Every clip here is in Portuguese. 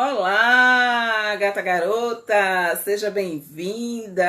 Olá, gata garota, seja bem-vinda.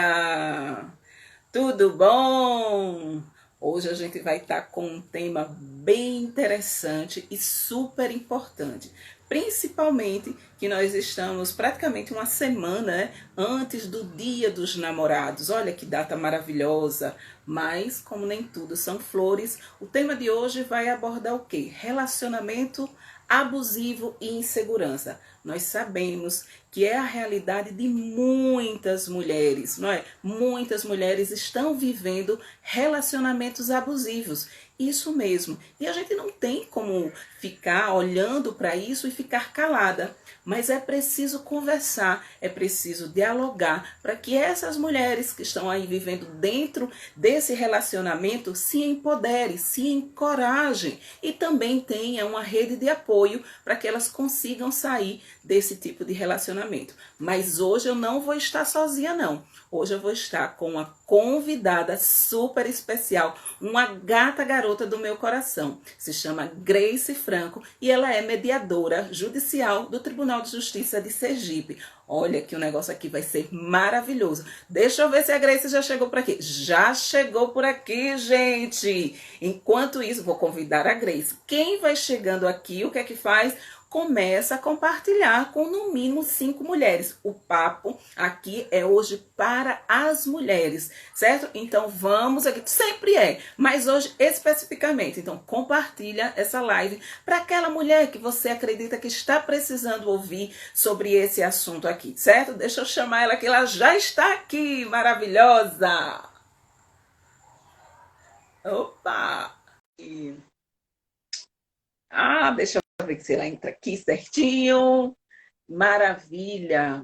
Tudo bom? Hoje a gente vai estar com um tema bem interessante e super importante, principalmente que nós estamos praticamente uma semana, né, antes do Dia dos Namorados. Olha que data maravilhosa! Mas, como nem tudo são flores, o tema de hoje vai abordar o quê? Relacionamento abusivo e insegurança. Nós sabemos que é a realidade de muitas mulheres, não é? Muitas mulheres estão vivendo relacionamentos abusivos. Isso mesmo. E a gente não tem como ficar olhando para isso e ficar calada. Mas é preciso conversar, é preciso dialogar para que essas mulheres que estão aí vivendo dentro desse relacionamento se empoderem, se encorajem e também tenham uma rede de apoio para que elas consigam sair desse tipo de relacionamento. Mas hoje eu não vou estar sozinha, não. Hoje eu vou estar com uma convidada super especial, uma gata garota do meu coração. Se chama Grace Franco e ela é mediadora judicial do Tribunal de Justiça de Sergipe. Olha que o negócio aqui vai ser maravilhoso. Deixa eu ver se a Grace já chegou por aqui. Já chegou por aqui, gente. Enquanto isso, vou convidar a Grace. Quem vai chegando aqui, o que é que faz? Começa a compartilhar com no mínimo 5 mulheres. O papo aqui é hoje para as mulheres, certo? Então vamos aqui, sempre é, mas hoje especificamente. Então compartilha essa live para aquela mulher que você acredita que está precisando ouvir sobre esse assunto aqui, certo? Deixa eu chamar ela que ela já está aqui, maravilhosa. Opa! Deixa eu ver se ela entra aqui certinho. Maravilha.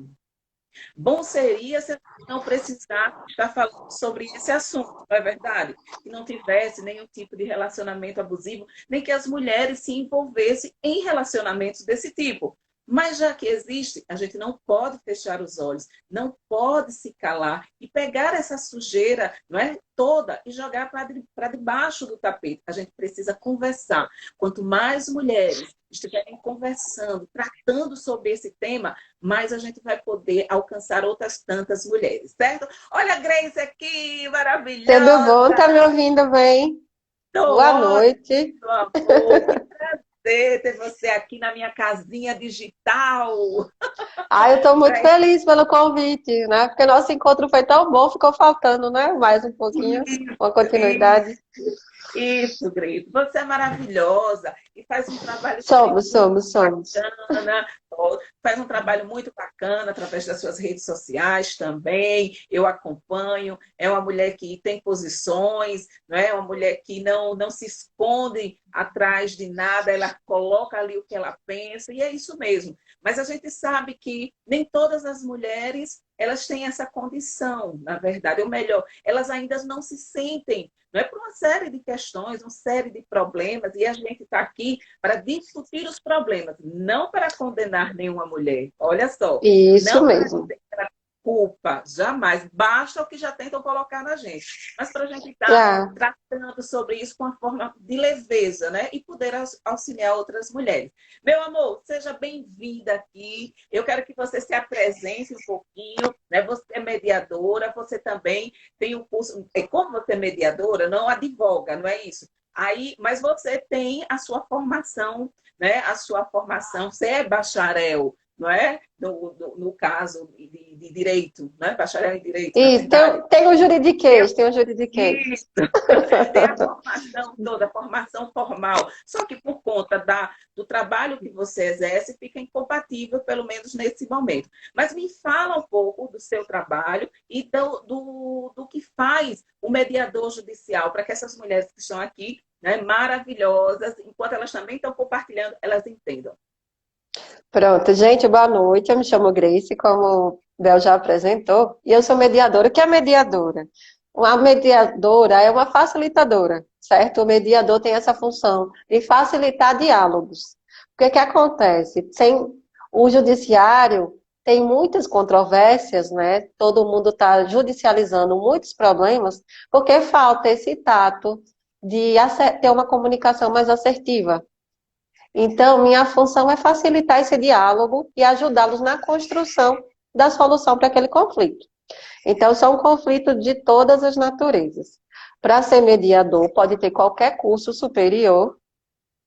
Bom seria se não precisar estar falando sobre esse assunto, não é verdade? Que não tivesse nenhum tipo de relacionamento abusivo, nem que as mulheres se envolvessem em relacionamentos desse tipo. Mas já que existe, a gente não pode fechar os olhos, não pode se calar e pegar essa sujeira, não é, toda e jogar para debaixo do tapete. A gente precisa conversar. Quanto mais mulheres estiverem conversando, tratando sobre esse tema, mais a gente vai poder alcançar outras tantas mulheres, certo? Olha a Grace aqui, Tudo bom? maravilhosa! Tá me ouvindo bem? Tô Boa ótima, noite. meu amor! Que prazer ter você aqui na minha casinha digital! Eu tô muito Pra feliz pelo convite, né? Porque nosso encontro foi tão bom, ficou faltando, né? Mais um pouquinho, uma continuidade. isso, isso, Grace. Você é maravilhosa e faz um trabalho também Somos, muito somos, somos. bacana. Faz um trabalho muito bacana através das suas redes sociais também. Eu acompanho. É uma mulher que tem posições, não é? Uma mulher que não se esconde atrás de nada, ela coloca ali o que ela pensa, e é isso mesmo. Mas a gente sabe que nem todas as mulheres elas têm essa condição, na verdade, ou melhor, elas ainda não se sentem, não é, por uma série de questões, uma série de problemas, e a gente está aqui para discutir os problemas, não para condenar nenhuma mulher. Olha só, Isso não para mesmo. dizer que ela culpa, jamais. Basta o que já tentam colocar na gente. Mas para a gente estar Ah, tratando sobre isso com uma forma de leveza, né? E poder auxiliar outras mulheres. Meu amor, seja bem-vinda aqui. Eu quero que você se apresente um pouquinho, né? Você é mediadora, você também tem o curso. Como você é mediadora, não advoga, não é isso? Aí, mas você tem a sua formação, né? A sua formação, você é bacharel, não é? No caso de direito, né? Bacharel em direito, na isso, verdade. tem um juridiquês, tem um juridiquês. Isso, tem a formação toda, a formação formal. Só que por conta do trabalho que você exerce, fica incompatível, pelo menos nesse momento. Mas me fala um pouco do seu trabalho e do que faz o mediador judicial, para que essas mulheres que estão aqui, né, maravilhosas, enquanto elas também estão compartilhando, elas entendam. Pronto, gente, boa noite. Eu me chamo Grace, como o Bel já apresentou, e eu sou mediadora. O que é mediadora? Uma mediadora é uma facilitadora, certo? O mediador tem essa função de facilitar diálogos. O que que acontece? Sem o judiciário tem muitas controvérsias, né? Todo mundo está judicializando muitos problemas porque falta esse tato de ter uma comunicação mais assertiva. Então, minha função é facilitar esse diálogo e ajudá-los na construção da solução para aquele conflito. Então, são conflitos de todas as naturezas. Para ser mediador, pode ter qualquer curso superior.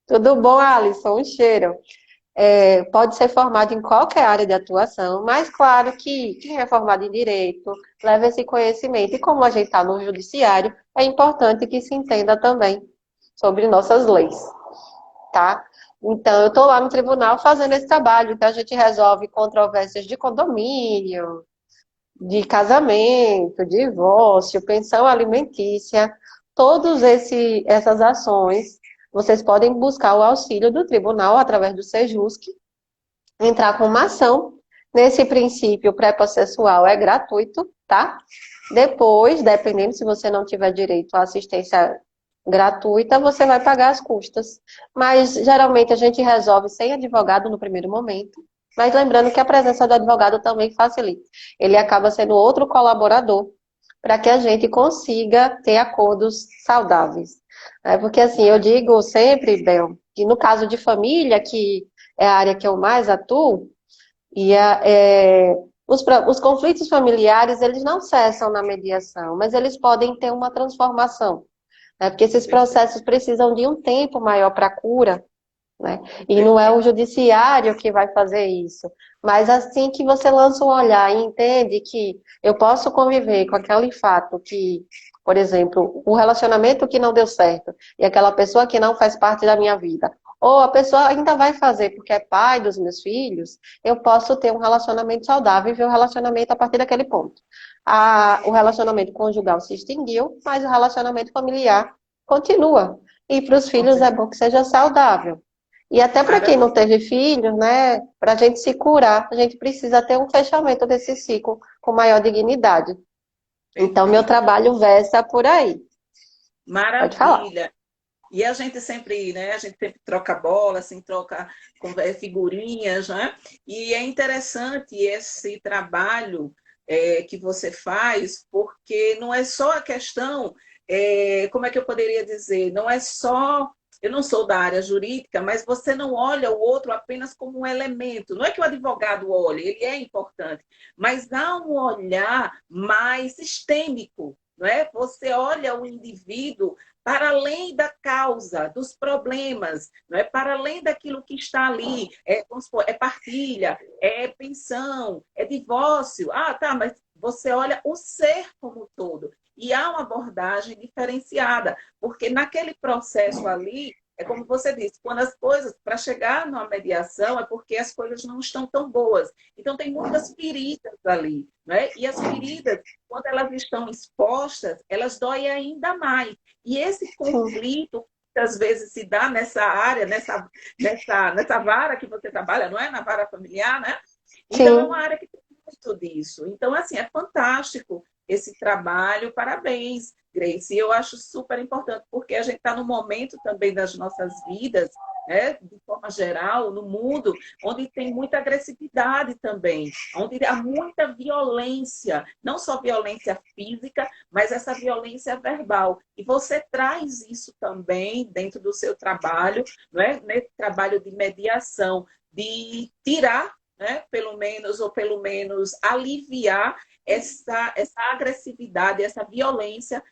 Tudo bom, Alisson? Um cheiro. Pode ser formado em qualquer área de atuação, mas claro que quem é formado em direito leva esse conhecimento. E como a gente está no judiciário, é importante que se entenda também sobre nossas leis, tá? Então, eu estou lá no tribunal fazendo esse trabalho. Então, a gente resolve controvérsias de condomínio, de casamento, divórcio, pensão alimentícia, todas essas ações, vocês podem buscar o auxílio do tribunal através do Sejusc, entrar com uma ação. Nesse princípio pré-processual é gratuito, tá? Depois, dependendo se você não tiver direito à assistência gratuita, você vai pagar as custas. Mas geralmente a gente resolve sem advogado no primeiro momento. Mas lembrando que a presença do advogado também facilita. Ele acaba sendo outro colaborador para que a gente consiga ter acordos saudáveis. Porque assim, eu digo sempre, Bel, que no caso de família, que é a área que eu mais atuo, os conflitos familiares, eles não cessam na mediação, mas eles podem ter uma transformação, né? Porque esses processos precisam de um tempo maior para cura, né? E não é o judiciário que vai fazer isso. Mas assim que você lança um olhar e entende que eu posso conviver com aquele fato que, por exemplo, o relacionamento que não deu certo e aquela pessoa que não faz parte da minha vida, ou a pessoa ainda vai fazer porque é pai dos meus filhos, eu posso ter um relacionamento saudável e ver o relacionamento a partir daquele ponto. O relacionamento conjugal se extinguiu, mas o relacionamento familiar continua. E para os filhos é bom que seja saudável. E até para quem não teve filhos, né, para a gente se curar, a gente precisa ter um fechamento desse ciclo com maior dignidade. Então, meu trabalho versa por aí. Pode falar. Maravilha. E a gente sempre, né? A gente sempre troca bola, assim, troca figurinhas, né? E é interessante esse trabalho que você faz, porque não é só a questão, como é que eu poderia dizer? Não é só. Eu não sou da área jurídica, mas você não olha o outro apenas como um elemento. Não é que o advogado olhe, ele é importante, mas dá um olhar mais sistêmico, não é? Você olha o indivíduo para além da causa, dos problemas, não é? Para além daquilo que está ali, vamos supor, é partilha, é pensão, é divórcio. Ah, tá, mas você olha o ser como um todo. E há uma abordagem diferenciada, porque naquele processo ali, é como você disse, quando as coisas, para chegar numa mediação, é porque as coisas não estão tão boas. Então, tem muitas feridas ali, né? E as feridas, quando elas estão expostas, elas doem ainda mais. E esse conflito, muitas vezes, se dá nessa área, nessa vara que você trabalha, não é? Na vara familiar, né? Então, Sim. é uma área que tem muito disso. Então, assim, é fantástico esse trabalho. Parabéns, Grace. E eu acho super importante, porque a gente está no momento também das nossas vidas, né, de forma geral, no mundo, onde tem muita agressividade também, onde há muita violência, não só violência física, mas essa violência verbal. E você traz isso também dentro do seu trabalho, não é? Nesse trabalho de mediação, de tirar, né, pelo menos aliviar essa agressividade, essa violência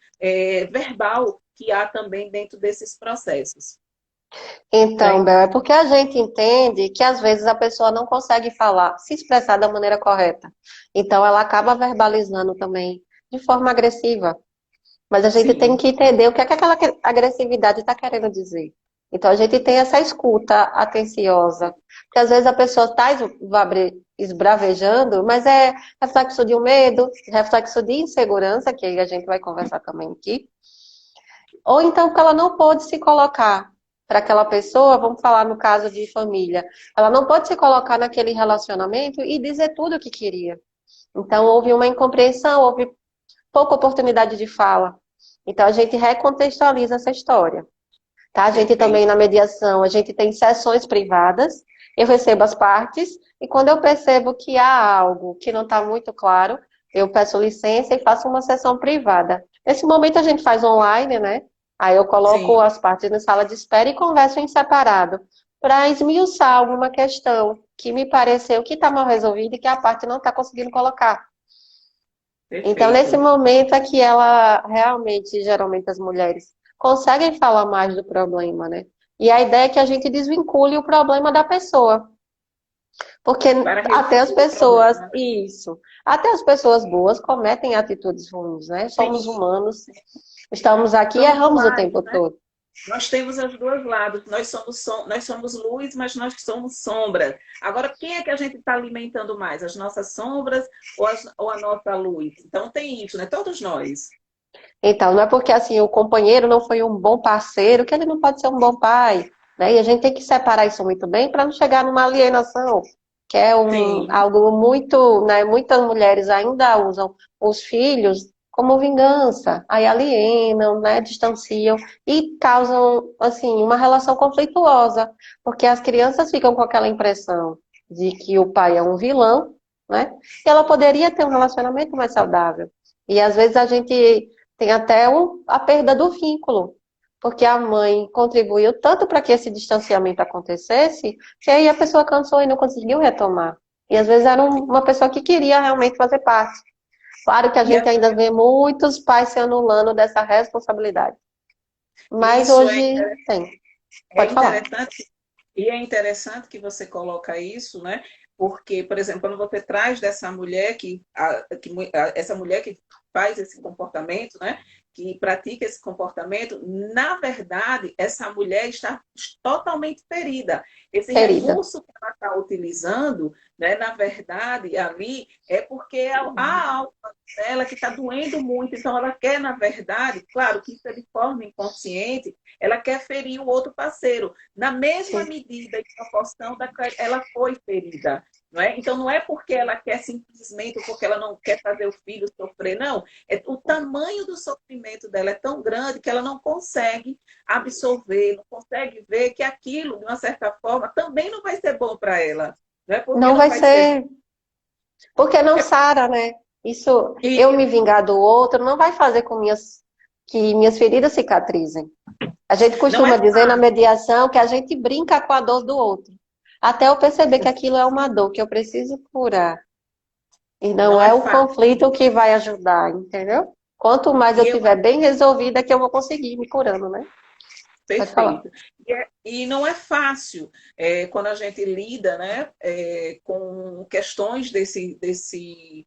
verbal que há também dentro desses processos. Então, Bel, é porque a gente entende que às vezes a pessoa não consegue falar, se expressar da maneira correta. Então, ela acaba verbalizando também de forma agressiva. Mas a gente tem Sim. que entender o que é que aquela agressividade está querendo dizer. Então, a gente tem essa escuta atenciosa. Porque às vezes a pessoa está esbravejando, mas é reflexo de um medo, reflexo de insegurança, que aí a gente vai conversar também aqui. Ou então porque ela não pôde se colocar para aquela pessoa, vamos falar no caso de família, ela não pode se colocar naquele relacionamento e dizer tudo o que queria. Então, houve uma incompreensão, houve pouca oportunidade de fala. Então, a gente recontextualiza essa história. Tá? A gente também, na mediação, a gente tem sessões privadas, eu recebo as partes, e quando eu percebo que há algo que não está muito claro, eu peço licença e faço uma sessão privada. Nesse momento, a gente faz online, né? Aí eu coloco Sim. as partes na sala de espera e converso em separado. para esmiuçar alguma questão que me pareceu que está mal resolvida e que a parte não está conseguindo colocar. Então, nesse Perfeito. momento é que ela realmente, geralmente as mulheres, conseguem falar mais do problema, né? E a ideia é que a gente desvincule o problema da pessoa. Porque Para até as resolver o pessoas, problema. isso, até as pessoas boas cometem atitudes ruins, né? Somos Sim, humanos, estamos aqui e somos erramos o duais, tempo né? todo. Nós temos os dois lados. Nós somos luz, mas nós somos sombra. Agora, quem é que a gente está alimentando mais? As nossas sombras ou a nossa luz? Então tem isso, né? Todos nós. Então, não é porque assim o companheiro não foi um bom parceiro que ele não pode ser um bom pai, né? E a gente tem que separar isso muito bem para não chegar numa alienação, que é Sim, algo muito, né? Muitas mulheres ainda usam os filhos como vingança, aí alienam, né? Distanciam e causam assim uma relação conflituosa, porque as crianças ficam com aquela impressão de que o pai é um vilão, né? E ela poderia ter um relacionamento mais saudável. E às vezes a gente tem até a perda do vínculo, porque a mãe contribuiu tanto para que esse distanciamento acontecesse, que aí a pessoa cansou e não conseguiu retomar. E às vezes era uma pessoa que queria realmente fazer parte. Claro que a e gente ainda vê muitos pais se anulando dessa responsabilidade. Mas isso hoje tem. é Pode falar. interessante. E é interessante que você coloca isso, né? Porque, por exemplo, quando você traz dessa mulher essa mulher que faz esse comportamento, né? Que pratica esse comportamento, na verdade, essa mulher está totalmente ferida. Esse Ferida. recurso que ela está utilizando, né? Na verdade, ali é porque há algo dela que está doendo muito. Então, ela quer, na verdade, claro que isso é de forma inconsciente, ela quer ferir o outro parceiro na mesma Sim. medida e proporção da que ela foi ferida. Não é? Então, não é porque ela quer simplesmente, ou porque ela não quer fazer o filho sofrer, não. É, o tamanho do sofrimento dela é tão grande que ela não consegue absorver, não consegue ver que aquilo, de uma certa forma, também não vai ser bom para ela. Não é porque Não não vai vai ser. ser. Porque não É sara, né? Isso, eu porque me vingar do outro, não vai fazer com que minhas feridas cicatrizem. A gente não é costuma dizer na fácil. mediação que a gente brinca com a dor do outro. Até eu perceber que aquilo é uma dor que eu preciso curar. E não Não é é o fácil. conflito que vai ajudar, entendeu? Quanto mais eu E eu tiver bem resolvida, que eu vou conseguir me curando, né? Pode falar. Perfeito. E não é fácil quando a gente lida, né, com questões desse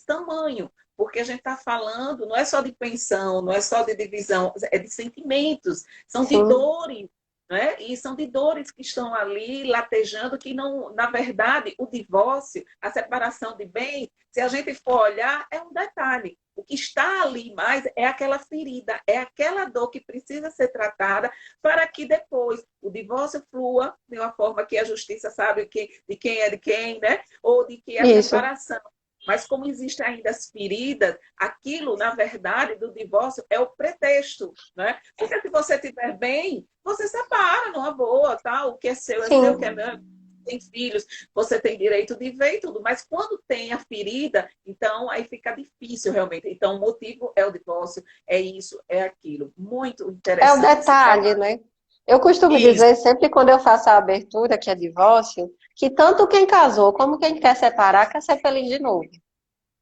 tamanho, porque a gente está falando, não é só de pensão, não é só de divisão, é de sentimentos, são de Sim, dores, né? E são de dores que estão ali latejando, que não, na verdade, o divórcio, a separação de bens, se a gente for olhar, é um detalhe. O que está ali mais é aquela ferida, é aquela dor que precisa ser tratada para que depois o divórcio flua de uma forma que a justiça sabe de quem é de quem, né? Ou de que a isso. separação. Mas como existem ainda as feridas, aquilo, na verdade, do divórcio é o pretexto, né? Porque se você estiver bem, você separa numa boa, tá? O que é seu, o que é Sim. meu, tem filhos, você tem direito de ver e tudo, mas quando tem a ferida, então aí fica difícil realmente. Então o motivo é o divórcio, é isso, é aquilo. Muito É o interessante esse detalhe, trabalho. né? Eu costumo Isso, dizer, sempre quando eu faço a abertura, que é divórcio, que tanto quem casou como quem quer separar quer ser feliz de novo.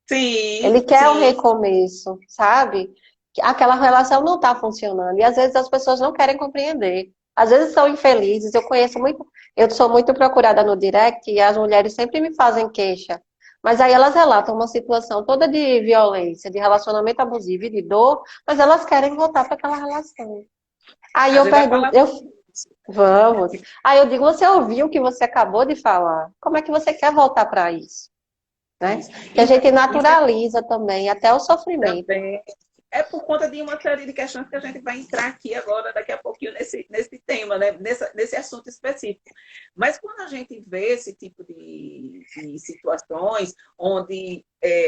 Ele sim, quer o sim. recomeço, sabe? Aquela relação não está funcionando. E às vezes as pessoas não querem compreender. Às vezes são infelizes. Eu sou muito procurada no direct e as mulheres sempre me fazem queixa. Mas aí elas relatam uma situação toda de violência, de relacionamento abusivo e de dor, mas elas querem voltar para aquela relação. Aí A eu gente vai pergunto, falar sobre isso. vamos. Aí eu digo, você ouviu o que você acabou de falar? Como é que você quer voltar para isso? Né? Isso. Que a gente Isso é naturaliza também, até o sofrimento. também. É por conta de uma série de questões que a gente vai entrar aqui agora, daqui a pouquinho, nesse tema, né? Nesse assunto específico. Mas quando a gente vê esse tipo de situações onde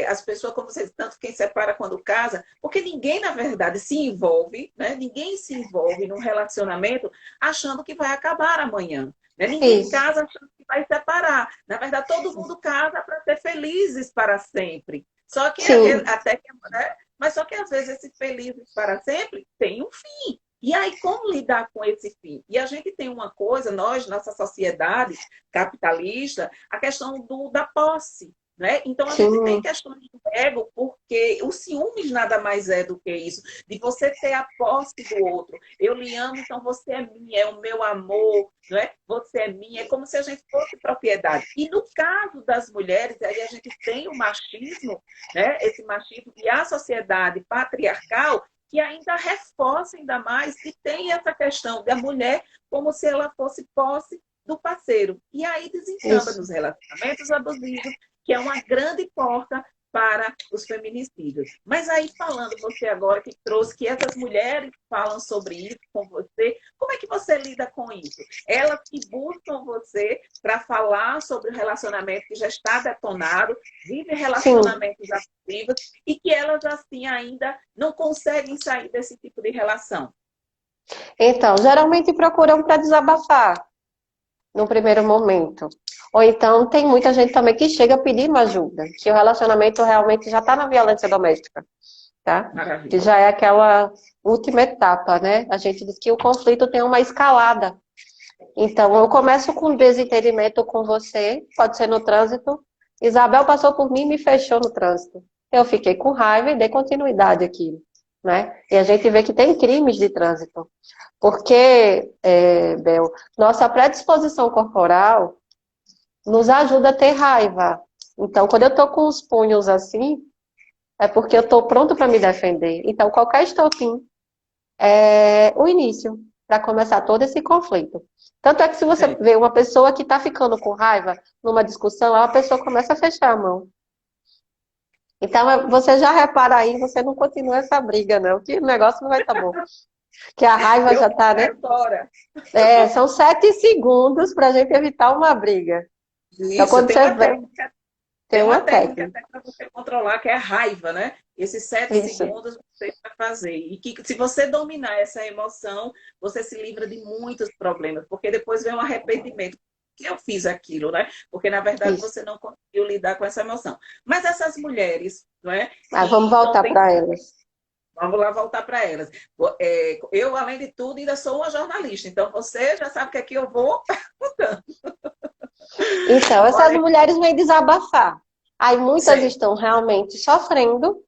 as pessoas, como você diz, tanto quem separa quando casa, porque ninguém, na verdade, se envolve, né? Ninguém se envolve num relacionamento achando que vai acabar amanhã. Né? Ninguém Isso. casa achando que vai separar. Na verdade, todo mundo casa para ser felizes para sempre. Só que Sim, até que, né? Mas só que às vezes esse felizes para sempre tem um fim. E aí, como lidar com esse fim? E a gente tem uma coisa, nós, nossa sociedade capitalista, a questão da posse. Né? Então, a gente tem Sim, questões do ego, porque o ciúmes nada mais é do que isso, de você ter a posse do outro. Eu lhe amo, então você é minha, é o meu amor, não é? Você é minha, é como se a gente fosse propriedade. E no caso das mulheres, aí a gente tem o machismo, né? Esse machismo e a sociedade patriarcal, que ainda reforça ainda mais que tem essa questão da mulher como se ela fosse posse do parceiro. E aí desentamba isso. nos relacionamentos abusivos, que é uma grande porta para os feminicídios. Mas aí falando você agora que trouxe que essas mulheres falam sobre isso com você, como é que você lida com isso? Elas que buscam você para falar sobre o relacionamento que já está detonado, vive Sim. relacionamentos abusivos e que elas assim ainda não conseguem sair desse tipo de relação. Então, geralmente procuram para desabafar no primeiro momento. Ou então tem muita gente também que chega pedindo ajuda, que o relacionamento realmente já está na violência doméstica, tá? Que Maravilha. já é aquela última etapa, né? A gente diz que o conflito tem uma escalada. Então, eu começo com desentendimento com você, pode ser no trânsito. Isabel passou por mim e me fechou no trânsito. Eu fiquei com raiva e dei continuidade aqui, né? E a gente vê que tem crimes de trânsito. Porque, Bel, nossa predisposição corporal nos ajuda a ter raiva. Então, quando eu tô com os punhos assim, é porque eu tô pronto para me defender. Então, qualquer estopim é o início para começar todo esse conflito. Tanto é que se você É. vê uma pessoa que está ficando com raiva numa discussão, a pessoa começa a fechar a mão. Então, você já repara aí, você não continua essa briga, não, que o negócio não vai estar bom. Que a raiva Eu já vou está, né? agora. São 7 segundos para a gente evitar uma briga. Então, Isso, quando tem você uma vê, técnica. tem Tem uma uma técnica técnica. até para você controlar, que é a raiva, né? Esses sete Isso, segundos você vai fazer. E que se você dominar essa emoção, você se livra de muitos problemas, porque depois vem um arrependimento. Que eu fiz aquilo, né? Porque na verdade isso. você não conseguiu lidar com essa emoção. Mas essas mulheres, não é? Mas vamos Que não voltar têm. para elas. Vamos lá voltar para elas. Eu, além de tudo, ainda sou uma jornalista, então você já sabe que aqui eu vou perguntando. Então, essas Olha, mulheres vêm desabafar. Aí muitas certo, estão realmente sofrendo,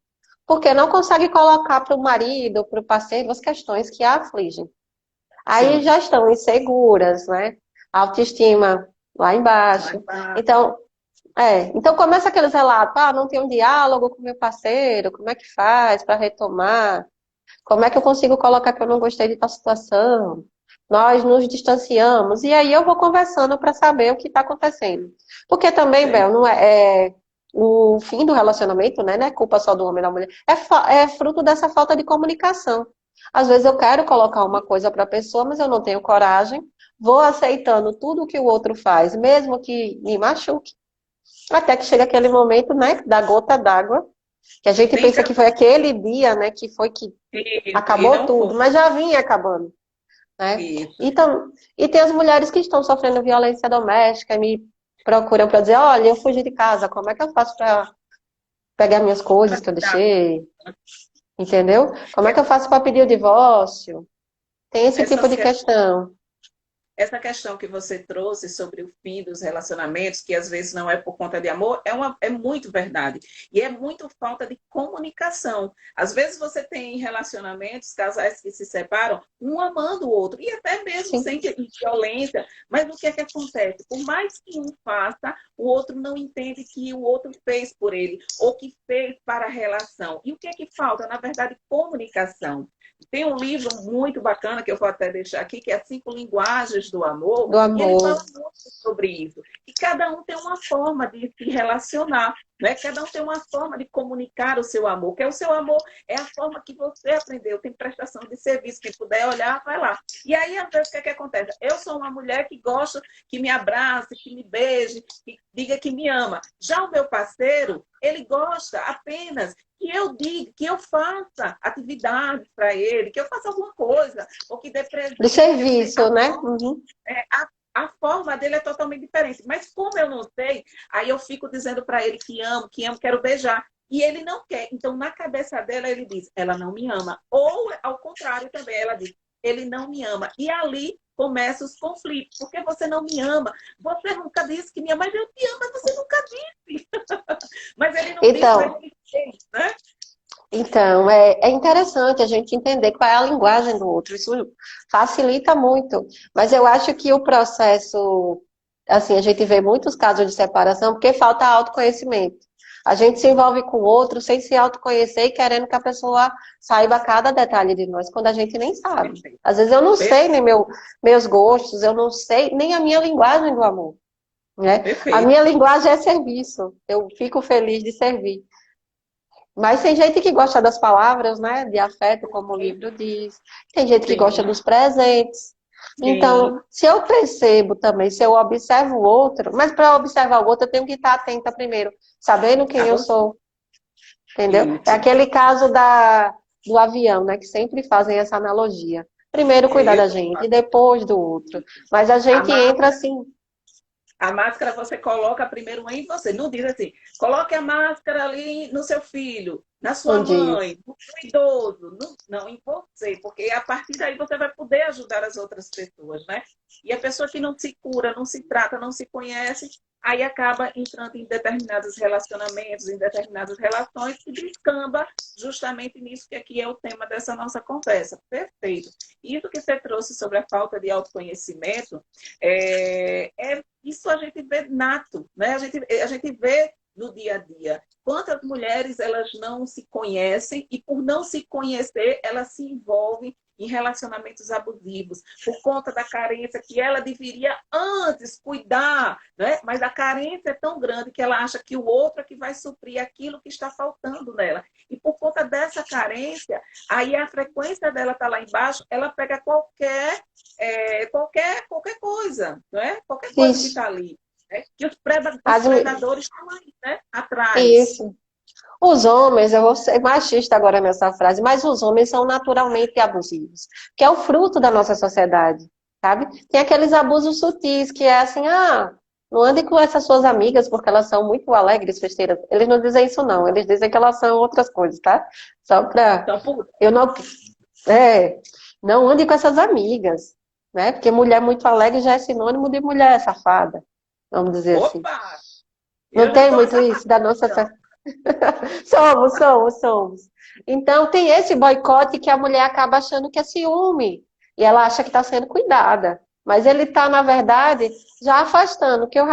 porque não conseguem colocar para o marido, para o parceiro, as questões que a afligem. Aí sim. já estão inseguras, né? Autoestima lá Lá embaixo. embaixo. Então, então começa aqueles relatos, não tem um diálogo com meu parceiro, como é que faz para retomar? Como é que eu consigo colocar que eu não gostei de tal situação? Nós nos distanciamos, e aí eu vou conversando para saber o que está acontecendo. Porque também, Certo. Bel, não é o fim do relacionamento, né? Não é culpa só do homem e da mulher. É fruto dessa falta de comunicação. Às vezes eu quero colocar uma coisa para a pessoa, mas eu não tenho coragem. Vou aceitando tudo que o outro faz, mesmo que me machuque. Até que chega aquele momento, né, da gota d'água, que a gente Tem que pensa que foi aquele dia, né, que foi que isso, e acabou não foi tudo, mas já vinha acabando, né? isso. Então, e tem as mulheres que estão sofrendo violência doméstica e me procuram para dizer, olha, eu fugi de casa, como é que eu faço para pegar minhas coisas que eu deixei? Entendeu? Como é que eu faço para pedir o divórcio? Tem esse tipo Essas de questão. Essa questão que você trouxe sobre o fim dos relacionamentos, que às vezes não é por conta de amor, é muito verdade. E é muito falta de comunicação. Às vezes você tem relacionamentos, casais que se separam, um amando o outro, e até mesmo Sim. sem violência. Mas o que é que acontece? Por mais que um faça, o outro não entende que o outro fez por ele, ou que fez para a relação. E o que é que falta? Na verdade, comunicação. Tem um livro muito bacana que eu vou até deixar aqui, que é As Cinco Linguagens do Amor, Do e ele amor. fala muito sobre isso. E cada um tem uma forma de se relacionar, né? Cada um tem uma forma de comunicar o seu amor, que é o seu amor é a forma que você aprendeu, tem prestação de serviço, quem puder olhar, vai lá. E aí, às vezes, o que é que acontece? Eu sou uma mulher que gosta que me abrace, que me beije, que diga que me ama. Já o meu parceiro, ele gosta apenas que eu diga, que eu faça atividades para ele, que eu faça alguma coisa, ou que dê Do presente. serviço, né? Uhum. A forma dele é totalmente diferente. Mas como eu não sei, aí eu fico dizendo para ele que amo, quero beijar. E ele não quer. Então, na cabeça dela, ele diz, ela não me ama. Ou, ao contrário também, ela diz, ele não me ama. E ali começam os conflitos. Porque você não me ama? Você nunca disse que me ama, mas eu te amo, mas você nunca disse. Mas ele não disse, mas Então, ele fez, né? então, é interessante a gente entender qual é a linguagem do outro. Isso facilita muito. Mas eu acho que o processo, assim, a gente vê muitos casos de separação porque falta autoconhecimento. A gente se envolve com o outro sem se autoconhecer e querendo que a pessoa saiba cada detalhe de nós, quando a gente nem sabe. Perfeito. Às vezes eu não sei Perfeito. nem meus gostos, eu não sei nem a minha linguagem do amor, né? A Perfeito. minha linguagem é serviço. Eu fico feliz de servir. Mas tem gente que gosta das palavras, né? De afeto, como o livro diz. Tem gente que gosta Sim, dos presentes. sim. Então, se eu percebo também, se eu observo o outro, mas para observar o outro, eu tenho que estar atenta primeiro, sabendo quem A eu você. sou, entendeu? É Isso. aquele caso do avião, né? Que sempre fazem essa analogia. Primeiro cuidar Eu da gente, e depois do outro. Mas a A gente entra máscara, assim, a máscara você coloca primeiro em você. Não diz assim, coloque a máscara ali no seu filho, na sua não diz. mãe, no idoso. Não, não, em você, porque a partir daí você vai poder ajudar as outras pessoas, né? E a pessoa que não se cura, não se trata, não se conhece, aí acaba entrando em determinados relacionamentos, em determinadas relações, que descamba justamente nisso que aqui é o tema dessa nossa conversa. Perfeito. Isso que você trouxe sobre a falta de autoconhecimento, isso a gente vê nato, né? A gente vê no dia a dia. Quantas mulheres elas não se conhecem e por não se conhecer, elas se envolvem em relacionamentos abusivos, por conta da carência que ela deveria antes cuidar, né? Mas a carência é tão grande que ela acha que o outro é que vai suprir aquilo que está faltando nela. E por conta dessa carência, aí a frequência dela está lá embaixo, ela pega qualquer coisa, não é? Qualquer coisa que Isso. está ali. Né? Que os As, predadores estão aí, né? Atrás. isso. Os homens, eu vou ser machista agora nessa frase, mas os homens são naturalmente abusivos, que é o fruto da nossa sociedade, sabe? Tem aqueles abusos sutis, que é assim, não ande com essas suas amigas porque elas são muito alegres, festeiras. Eles não dizem isso não, eles dizem que elas são outras coisas, tá? Só pra... Então, por... Eu não... É, não ande com essas amigas, né? Porque mulher muito alegre já é sinônimo de mulher safada, vamos dizer assim. Opa! Não Eu já tem sou a muito safada, isso da nossa... então. Somos. Então, tem esse boicote que a mulher acaba achando que é ciúme. E ela acha que está sendo cuidada. Mas ele está, na verdade, já afastando. Que o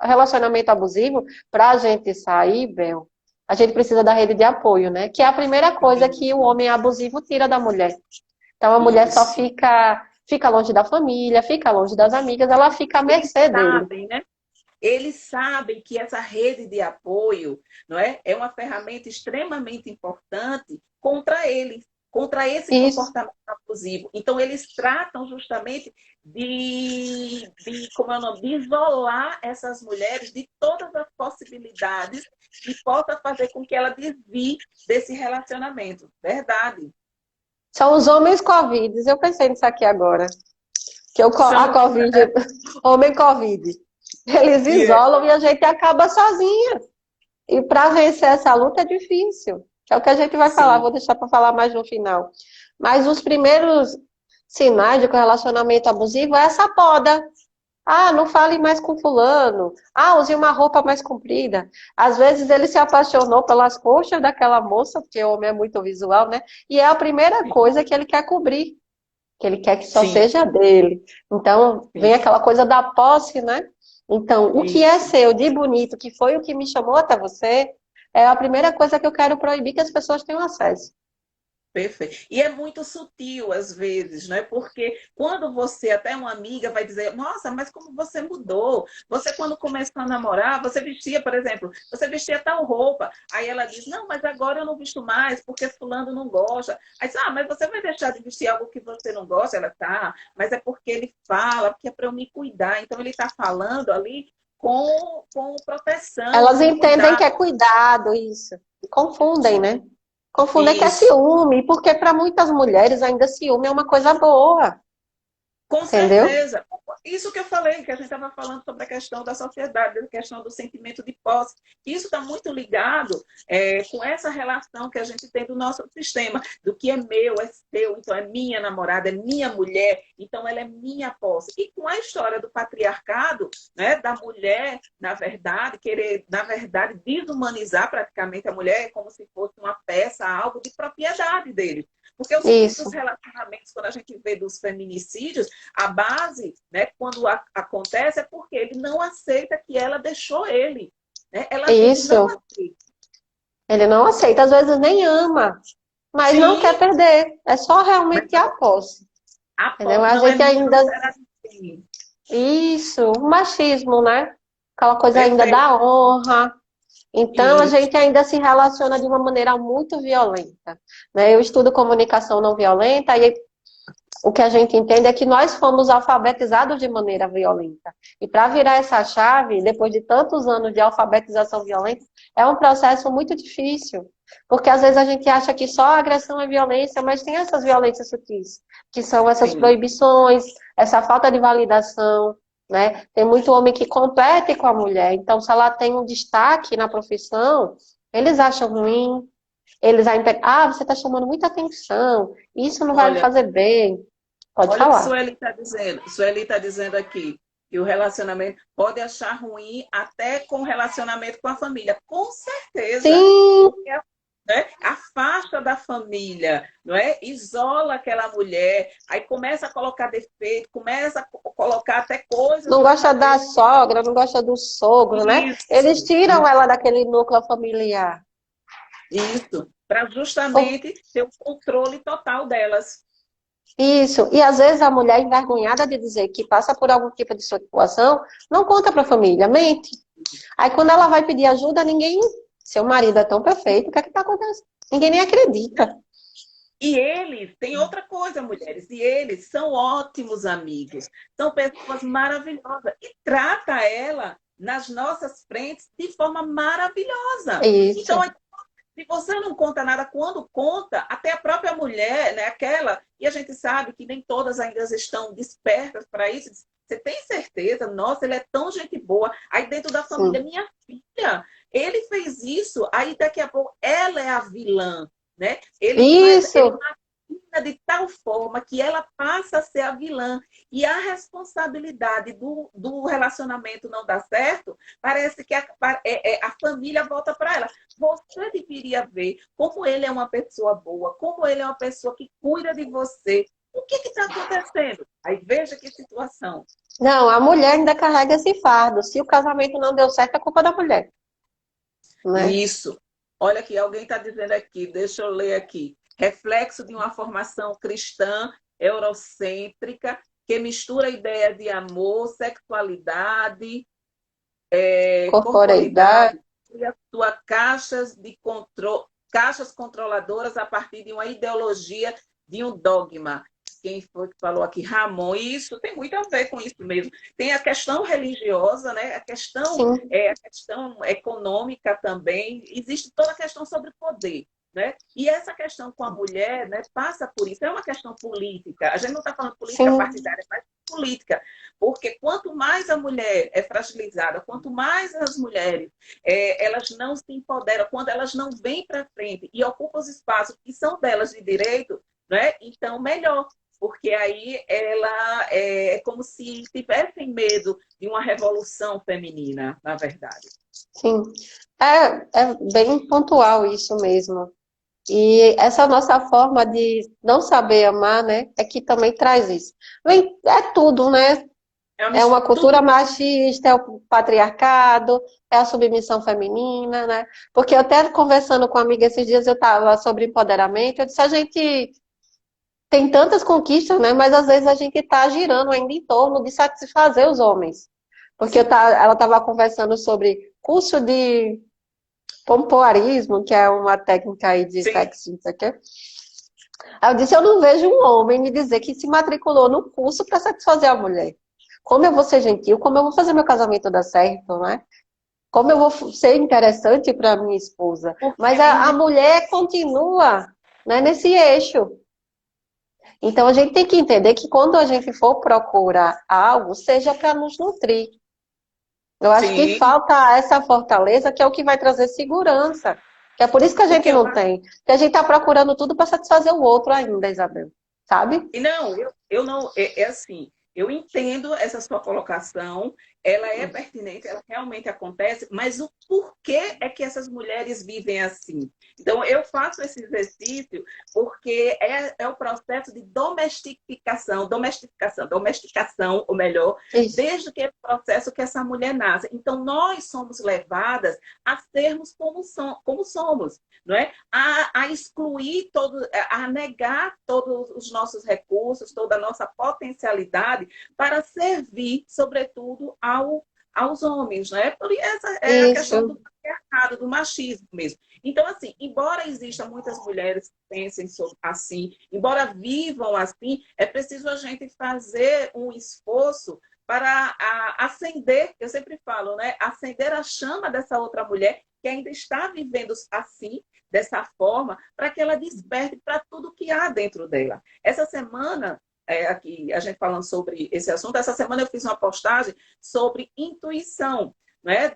relacionamento abusivo, para a gente sair, Bel, a gente precisa da rede de apoio, né? Que é a primeira coisa que o homem abusivo tira da mulher. Então, a mulher só Isso. fica longe da família, fica longe das amigas, ela fica à Eles mercê dele. sabem, né? Eles sabem que essa rede de apoio, não é? É uma ferramenta extremamente importante contra eles, contra esse Isso. comportamento abusivo. Então, eles tratam justamente como é o nome? De isolar essas mulheres de todas as possibilidades que possa fazer com que ela desvie desse relacionamento. Verdade. São os homens Covid. Eu pensei nisso aqui agora. A São, Covid, homem Covid, eles isolam e a gente acaba sozinha. E para vencer essa luta é difícil. Que é o que a gente vai falar, sim, vou deixar para falar mais no final. Mas os primeiros sinais de que o relacionamento abusivo é essa poda. Não fale mais com fulano. Use uma roupa mais comprida. Às vezes ele se apaixonou pelas coxas daquela moça, porque o homem é muito visual, né? E é a primeira coisa que ele quer cobrir, que ele quer que só sim, seja dele. Então, vem sim. aquela coisa da posse, né? Então, o que é Isso. seu de bonito, que foi o que me chamou até você, é a primeira coisa que eu quero proibir que as pessoas tenham acesso. Perfeito. E é muito sutil às vezes, não é? Porque quando você, até uma amiga, vai dizer, nossa, mas como você mudou? Você, quando começou a namorar, você vestia, por exemplo, você vestia tal roupa. Aí ela diz, não, mas agora eu não visto mais, porque fulano não gosta. Aí diz, mas você vai deixar de vestir algo que você não gosta? Ela tá, mas é porque ele fala, porque é para eu me cuidar. Então ele está falando ali com proteção, Elas com entendem que cuidado. é cuidado, isso. E confundem, né? Confundem que é Isso. ciúme, porque para muitas mulheres ainda ciúme é uma coisa boa. Com entendeu? certeza. Isso que eu falei, que a gente estava falando sobre a questão da sociedade, a questão do sentimento de posse. Isso está muito ligado com essa relação que a gente tem do nosso sistema, do que é meu, é seu, então é minha namorada, é minha mulher, então ela é minha posse. E com a história do patriarcado, né, da mulher, na verdade, querer, na verdade, desumanizar praticamente a mulher como se fosse uma peça, algo de propriedade dele. Porque os Isso, relacionamentos, quando a gente vê dos feminicídios, a base, né, quando acontece, é porque ele não aceita que ela deixou ele. Né? Ele não isso. aceita. Ele não aceita, às vezes nem ama, mas não quer Sim, perder. É só mas realmente a posse. a Entendeu? posse A não é gente minha, ainda. não será assim. Isso, o machismo, né? Aquela coisa ainda Perfeito. da honra. Então, a Isso. gente ainda se relaciona de uma maneira muito violenta. Né? Eu estudo comunicação não violenta e o que a gente entende é que nós fomos alfabetizados de maneira violenta. E para virar essa chave, depois de tantos anos de alfabetização violenta, é um processo muito difícil. Porque às vezes a gente acha que só agressão é violência, mas tem essas violências sutis, que são essas Sim. proibições, essa falta de validação, né? Tem muito homem que compete com a mulher, então se ela tem um destaque na profissão, eles acham ruim, eles ainda, você está chamando muita atenção, isso não vai me Olha, fazer bem. Pode olha o que falar. Sueli está dizendo. Sueli está dizendo aqui que o relacionamento pode achar ruim até com o relacionamento com a família. Com certeza. Sim, Porque né, afasta da família, não é? Isola aquela mulher, aí começa a colocar defeito, começa a colocar até coisas não na gosta da cabeça. sogra, não gosta do sogro, né? Eles Isso, tiram ela daquele núcleo familiar. isso, para Por- justamente ter o controle total delas. Isso. E às vezes a mulher envergonhada de dizer que passa por algum tipo de situação, não conta para a família, mente. Aí quando ela vai pedir ajuda, ninguém. Seu marido é tão perfeito, o que é que está acontecendo? Ninguém nem acredita. E eles, tem outra coisa, mulheres, e eles são ótimos amigos, são pessoas maravilhosas, e trata ela nas nossas frentes de forma maravilhosa. Então, Isso. se você não conta nada, quando conta, até a própria mulher, né, aquela, e a gente sabe que nem todas ainda estão despertas para isso, você tem certeza? Nossa, ele é tão gente boa. Aí dentro da família, Sim. minha filha, ele fez isso, aí daqui a pouco ela é a vilã, né? Ele Isso. maquina de tal forma que ela passa a ser a vilã. E a responsabilidade do relacionamento não dar certo, parece que a família volta para ela. Você deveria ver como ele é uma pessoa boa, como ele é uma pessoa que cuida de você. O que está acontecendo? Aí veja que situação. Não, a mulher ainda carrega esse fardo. Se o casamento não deu certo, é culpa da mulher, né? Isso. Olha aqui, alguém está dizendo aqui, deixa eu ler aqui. Reflexo de uma formação cristã eurocêntrica que mistura a ideia de amor, sexualidade, Corporeidade. corporeidade e atua caixas controladoras a partir de uma ideologia, de um dogma. Quem foi que falou aqui? Ramon. E isso tem muito a ver com isso mesmo. Tem a questão religiosa, né? Sim, A questão econômica também. Existe toda a questão sobre poder. Né? E essa questão com a mulher, né, passa por isso. É uma questão política. A gente não está falando política sim. partidária, mas política. Porque quanto mais a mulher é fragilizada, quanto mais as mulheres elas não se empoderam, quando elas não vêm para frente e ocupam os espaços que são delas de direito, né? Então melhor. Porque aí ela é como se tivessem medo de uma revolução feminina, na verdade. Sim, é bem pontual isso mesmo. E essa nossa forma de não saber amar, né, é que também traz isso. É tudo, né? É uma É uma cultura tudo machista, é o patriarcado, é a submissão feminina, né? Porque eu até conversando com uma amiga esses dias, eu estava sobre empoderamento, eu disse, a gente tem tantas conquistas, né? Mas às vezes a gente está girando ainda em torno de satisfazer os homens. Porque ela estava conversando sobre curso de pompoarismo, que é uma técnica aí de sim, sexo, não sei o quê. Aí eu disse, eu não vejo um homem me dizer que se matriculou no curso para satisfazer a mulher. Como eu vou ser gentil, como eu vou fazer meu casamento dar certo, né? Como eu vou ser interessante para minha esposa. porque Mas a ainda mulher continua, né, nesse eixo. Então a gente tem que entender que quando a gente for procurar algo, seja para nos nutrir. Eu acho que Sim, falta essa fortaleza, que é o que vai trazer segurança. Que é por isso que a gente porque eu não tem. Porque a gente está procurando tudo para satisfazer o outro ainda, Isabel. Sabe? E não, eu não, é assim, eu entendo essa sua colocação, ela é pertinente, ela realmente acontece, mas o porquê é que essas mulheres vivem assim? Então, eu faço esse exercício porque é o processo de domesticação, ou melhor, Isso. desde que é o processo que essa mulher nasce. Então, nós somos levadas a sermos como somos, não é? A excluir todo, a negar todos os nossos recursos, toda a nossa potencialidade para servir, sobretudo, aos homens, né? Por essa é a questão Isso. do patriarcado, do machismo mesmo. Então, assim, embora existam muitas mulheres que pensem assim, embora vivam assim, é preciso a gente fazer um esforço para acender, eu sempre falo, né? Acender a chama dessa outra mulher que ainda está vivendo assim, dessa forma, para que ela desperte para tudo que há dentro dela. Essa semana, aqui a gente falando sobre esse assunto, essa semana eu fiz uma postagem sobre intuição. Né?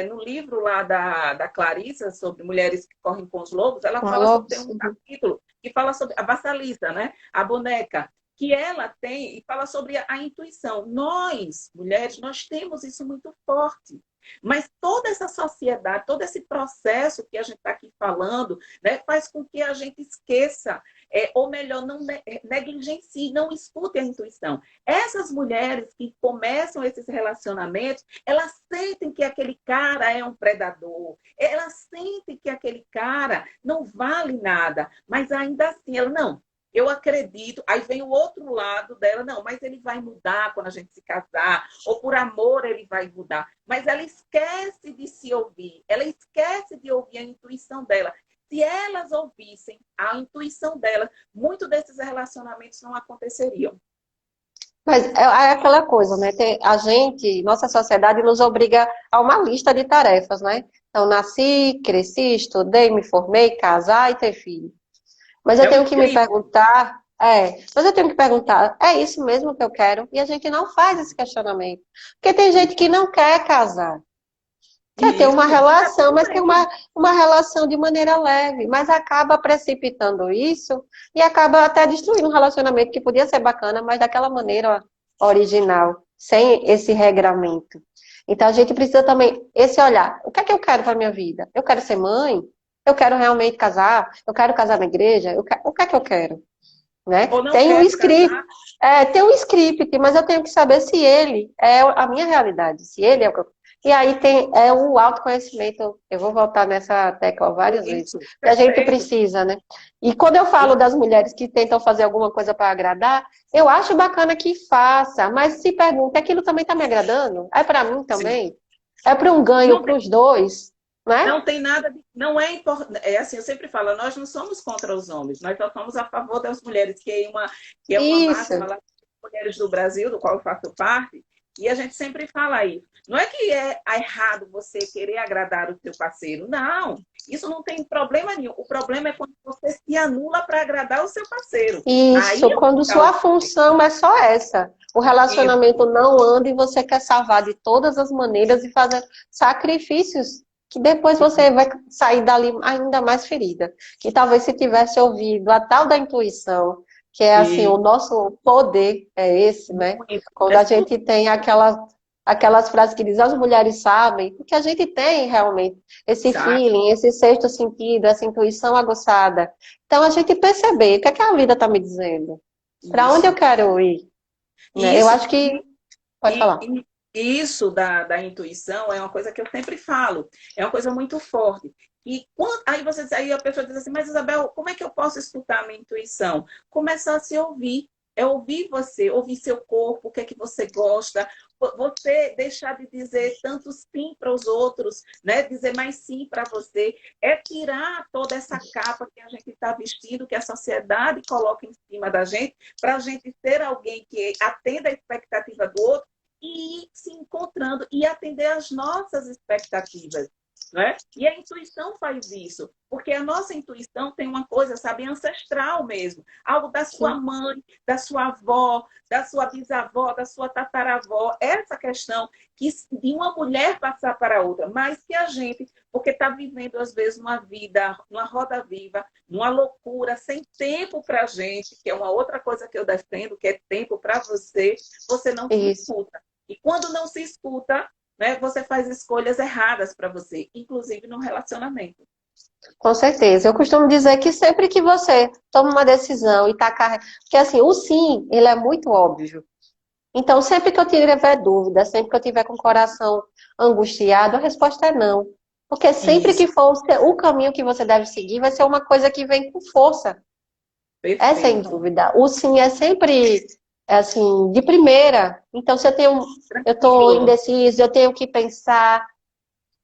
No livro lá da Clarissa, sobre mulheres que correm com os lobos, ela fala sobre, tem Lobos. um Uhum. capítulo que fala sobre a Bassalista, né? A boneca, que ela tem, e fala sobre a intuição. Nós, mulheres, nós temos isso muito forte. Mas toda essa sociedade, todo esse processo que a gente está aqui falando, né, faz com que a gente esqueça, ou melhor, não negligencie, não escute a intuição. Essas mulheres que começam esses relacionamentos, elas sentem que aquele cara é um predador, elas sentem que aquele cara não vale nada, mas ainda assim, ela não. Eu acredito, aí vem o outro lado dela, não, mas ele vai mudar quando a gente se casar, ou por amor ele vai mudar. Mas ela esquece de se ouvir, ela esquece de ouvir a intuição dela. Se elas ouvissem a intuição dela, muitos desses relacionamentos não aconteceriam. Mas é aquela coisa, né? A gente, nossa sociedade nos obriga a uma lista de tarefas, né? Então, nasci, cresci, estudei, me formei, casar e ter filho. Mas eu É um tenho que me script. perguntar, mas eu tenho que perguntar, é isso mesmo que eu quero? E a gente não faz esse questionamento. Porque tem gente que não quer casar, quer ter uma Isso. E tá relação, tudo mas tem bem. uma relação de maneira leve, mas acaba precipitando isso e acaba até destruindo um relacionamento que podia ser bacana, mas daquela maneira original, sem esse regramento. Então a gente precisa também esse olhar. O que é que eu quero para minha vida? Eu quero ser mãe? Eu quero realmente casar? Eu quero casar na igreja? O que é que eu quero? Né? Ou não quero casar. Tem um script, mas eu tenho que saber se ele é a minha realidade, se ele é o que eu... E aí tem o autoconhecimento, eu vou voltar nessa tecla várias vezes, Isso. que a gente Perfeito. precisa, né? E quando eu falo das mulheres que tentam fazer alguma coisa para agradar, eu acho bacana que faça, mas se pergunta, aquilo também está me agradando? É para mim Sim. também? É para um ganho Não para tem, os dois, né? não tem nada não é importante. É assim, eu sempre falo, nós não somos contra os homens, nós só somos a favor das mulheres, que é uma máxima Isso, lá das mulheres do Brasil, do qual eu faço parte, e a gente sempre fala isso. Não é que é errado você querer agradar o seu parceiro, não. Isso não tem problema nenhum. O problema é quando você se anula para agradar o seu parceiro. Aí isso, é que quando está o sua problema. função é só essa. O Isso. relacionamento não anda e você quer salvar de todas as maneiras e fazer sacrifícios que depois você vai sair dali ainda mais ferida. Que talvez se tivesse ouvido a tal da intuição, que é assim, o E nosso poder é esse, né? muito. Quando É a gente tem aquelas frases que dizem as mulheres sabem, porque a gente tem realmente esse sabe? feeling, esse sexto sentido, essa intuição aguçada. Então a gente perceber o que é que a vida está me dizendo, para onde eu Isso. quero ir, E né? Eu isso acho que pode E, falar. e isso da intuição é uma coisa que eu sempre falo, é uma coisa muito forte. Aí a pessoa diz assim, mas Isabel, como é que eu posso escutar a minha intuição? Começar a se ouvir, é ouvir você, ouvir seu corpo, o que é que você gosta, você deixar de dizer tanto sim para os outros, né? Dizer mais sim para você, é tirar toda essa capa que a gente está vestindo, que a sociedade coloca em cima da gente, para a gente ser alguém que atenda a expectativa do outro e ir se encontrando e atender às nossas expectativas. né? E a intuição faz isso, porque a nossa intuição tem uma coisa, sabe, ancestral mesmo, algo da sua Sim. mãe, da sua avó, da sua bisavó, da sua tataravó, essa questão que de uma mulher passar para outra, mas que a gente, porque está vivendo às vezes uma vida, uma roda viva, numa loucura, sem tempo para a gente, que é uma outra coisa que eu defendo, que é tempo para você, você não se Isso. escuta. E quando não se escuta, né, você faz escolhas erradas para você, inclusive no relacionamento. Com certeza. Eu costumo dizer que sempre que você toma uma decisão e tá carregando. Porque assim, o sim, ele é muito óbvio. Então, sempre que eu tiver dúvida, sempre que eu tiver com o coração angustiado, a resposta é não. Porque sempre que Isso, for o caminho que você deve seguir, vai ser uma coisa que vem com força. É sem perfeito. dúvida. O sim é sempre, assim, de primeira. Então, se eu estou Tranquilo. indeciso, eu tenho que pensar.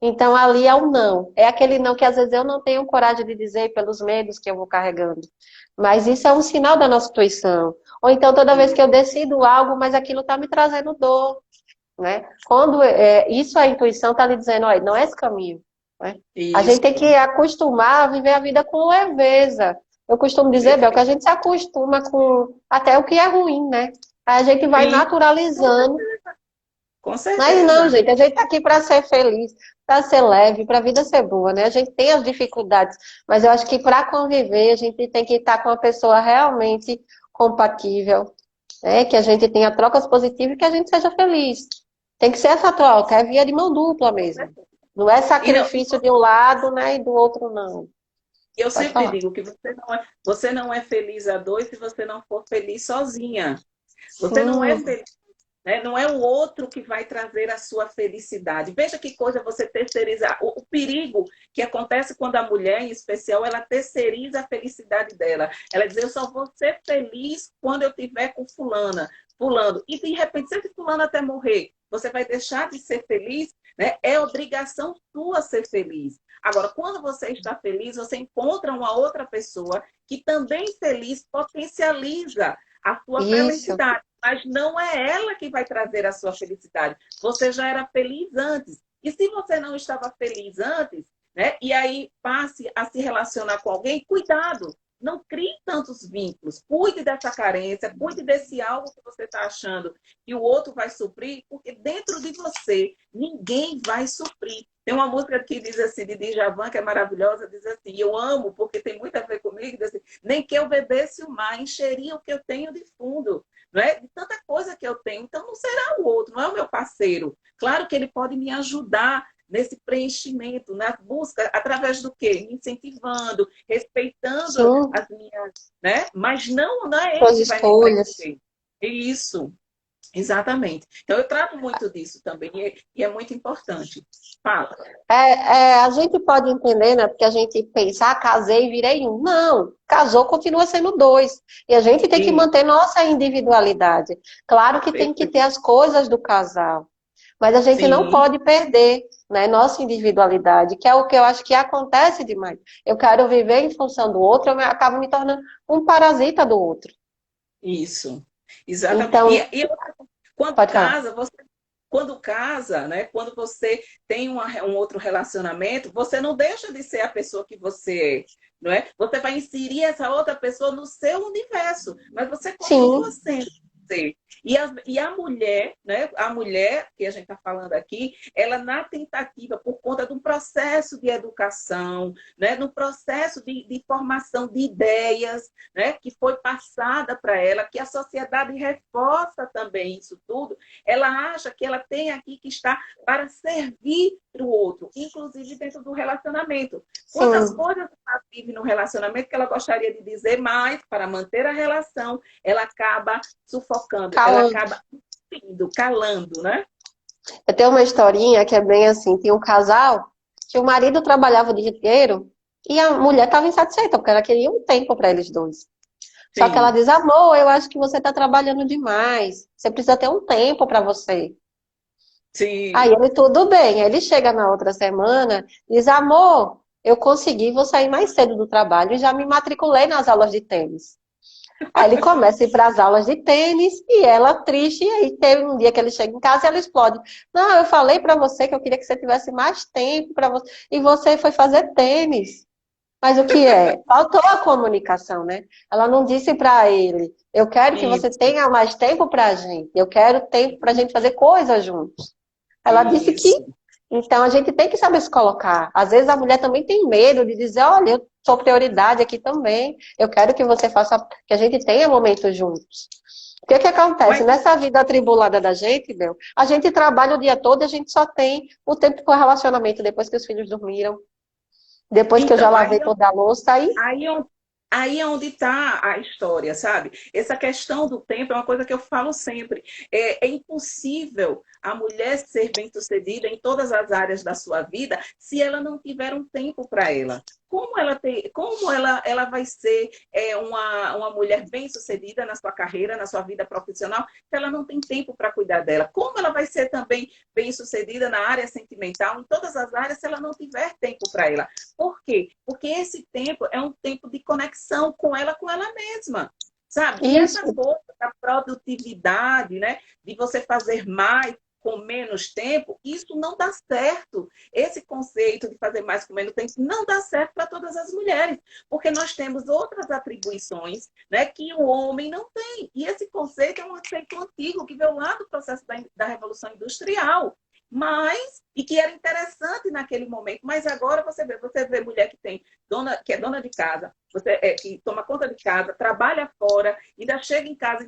Então, ali é o não. É aquele não que às vezes eu não tenho coragem de dizer pelos medos que eu vou carregando. Mas isso é um sinal da nossa intuição. Ou então, toda vez que eu decido algo, mas aquilo está me trazendo dor, né? Quando isso a intuição está lhe dizendo, olha, não é esse caminho, né? A gente tem Isso, que acostumar a viver a vida com leveza. Eu costumo dizer, Bel, que a perfeito. gente se acostuma com até o que é ruim, né? A gente vai Sim, naturalizando. com Mas não, certeza. gente, a gente tá aqui para ser feliz, para ser leve, para a vida ser boa, né? A gente tem as dificuldades, mas eu acho que para conviver a gente tem que estar com uma pessoa realmente compatível, né? Que a gente tenha trocas positivas e que a gente seja feliz. Tem que ser essa troca, é via de mão dupla mesmo. Não é E não, sacrifício de um lado, né, e do outro não. eu Pode sempre falar. digo que você não é feliz a dois se você não for feliz sozinha. Você não é Sim, feliz, né? Não é o outro que vai trazer a sua felicidade. Veja que coisa você terceirizar. O perigo que acontece quando a mulher, em especial, ela terceiriza a felicidade dela. Ela diz, eu só vou ser feliz quando eu tiver com fulana, fulano. E, de repente, se esse fulano até morrer, você vai deixar de ser feliz, né? É obrigação sua ser feliz. Agora, quando você está feliz, você encontra uma outra pessoa que também feliz potencializa a sua isso. felicidade, mas não é ela que vai trazer a sua felicidade. Você já era feliz antes. E se você não estava feliz antes, né? E aí passe a se relacionar com alguém, cuidado. Não crie tantos vínculos. Cuide dessa carência, cuide desse algo que você está achando que o outro vai suprir, porque dentro de você ninguém vai suprir. Tem uma música que diz assim, de Djavan, que é maravilhosa, diz assim, eu amo, porque tem muito a ver comigo, diz assim, nem que eu bebesse o mar, encheria o que eu tenho de fundo, não é? De tanta coisa que eu tenho. Então não será o outro, não é o meu parceiro. Claro que ele pode me ajudar nesse preenchimento, na busca, através do quê? Me incentivando, respeitando Sim, as minhas, né? Mas não é ele suas que vai me escolhas. preencher. É isso, exatamente. Então eu trato muito disso também, e é muito importante. Fala. A gente pode entender, né? Porque a gente pensa, ah, casei e virei um. Não, casou, continua sendo dois. E a gente tem que E, manter nossa individualidade. Claro que tem que ter as coisas do casal, mas a gente não sim, pode perder, né, nossa individualidade, que é o que eu acho que acontece demais. Eu quero viver em função do outro, eu acabo me tornando um parasita do outro. isso. Exatamente. Então, Quando pode falar. casa, quando casa, né? Quando você tem um outro relacionamento, você não deixa de ser a pessoa que você é, não é? Você vai inserir essa outra pessoa no seu universo, mas você continua Sim, sendo você. E a mulher, né? A mulher que a gente está falando aqui, ela na tentativa, por conta de um processo de educação, né? No processo de formação de ideias, né? Que foi passada para ela, que a sociedade reforça também isso tudo, ela acha que ela tem aqui que estar para servir para o outro, inclusive dentro do relacionamento. Quantas sim. coisas ela vive no relacionamento que ela gostaria de dizer, mas para manter a relação, ela acaba sufocando, ela Calma. acaba calando, né? Eu tenho uma historinha que é bem assim, tinha um casal que o marido trabalhava o dia inteiro e a mulher estava insatisfeita, porque ela queria um tempo para eles dois. Só que ela Sim, diz, amor, eu acho que você está trabalhando demais. Você precisa ter um tempo para você. Aí sim, ele, tudo bem. Aí ele chega na outra semana e diz, amor, eu consegui, vou sair mais cedo do trabalho e já me matriculei nas aulas de tênis. Aí ele começa a ir para as aulas de tênis e ela triste. E aí teve um dia que ele chega em casa e ela explode. Não, eu falei para você que eu queria que você tivesse mais tempo para você. E você foi fazer tênis. Mas o que é? Faltou a comunicação, né? Ela não disse para ele, eu quero que você Isso, tenha mais tempo para a gente. Eu quero tempo para a gente fazer coisas juntos. Ela disse que, isso. então a gente tem que saber se colocar. Às vezes a mulher também tem medo de dizer, olha, eu sou prioridade aqui também. Eu quero que você faça, que a gente tenha momentos juntos. O que que acontece? Mas Nessa vida atribulada da gente, Bel, a gente trabalha o dia todo e a gente só tem o tempo para o relacionamento depois que os filhos dormiram, depois que eu já então, lavei toda a louça, aí aí, aí é onde está a história, sabe? Essa questão do tempo é uma coisa que eu falo sempre. É impossível a mulher ser bem-sucedida em todas as áreas da sua vida se ela não tiver um tempo para ela. Como ela vai ser uma mulher bem-sucedida na sua carreira, na sua vida profissional, se ela não tem tempo para cuidar dela? Como ela vai ser também bem-sucedida na área sentimental, em todas as áreas, se ela não tiver tempo para ela? Por quê? Porque esse tempo é um tempo de conexão com ela mesma. Sabe? E essa isso. coisa da produtividade, né? De você fazer mais com menos tempo, isso não dá certo. Esse conceito de fazer mais com menos tempo não dá certo para todas as mulheres, porque nós temos outras atribuições, né, que o homem não tem. E esse conceito é um conceito antigo que veio lá do processo da Revolução Industrial. Mas, e que era interessante naquele momento, mas agora você vê mulher que tem que é dona de casa, que toma conta de casa, trabalha fora, ainda chega em casa,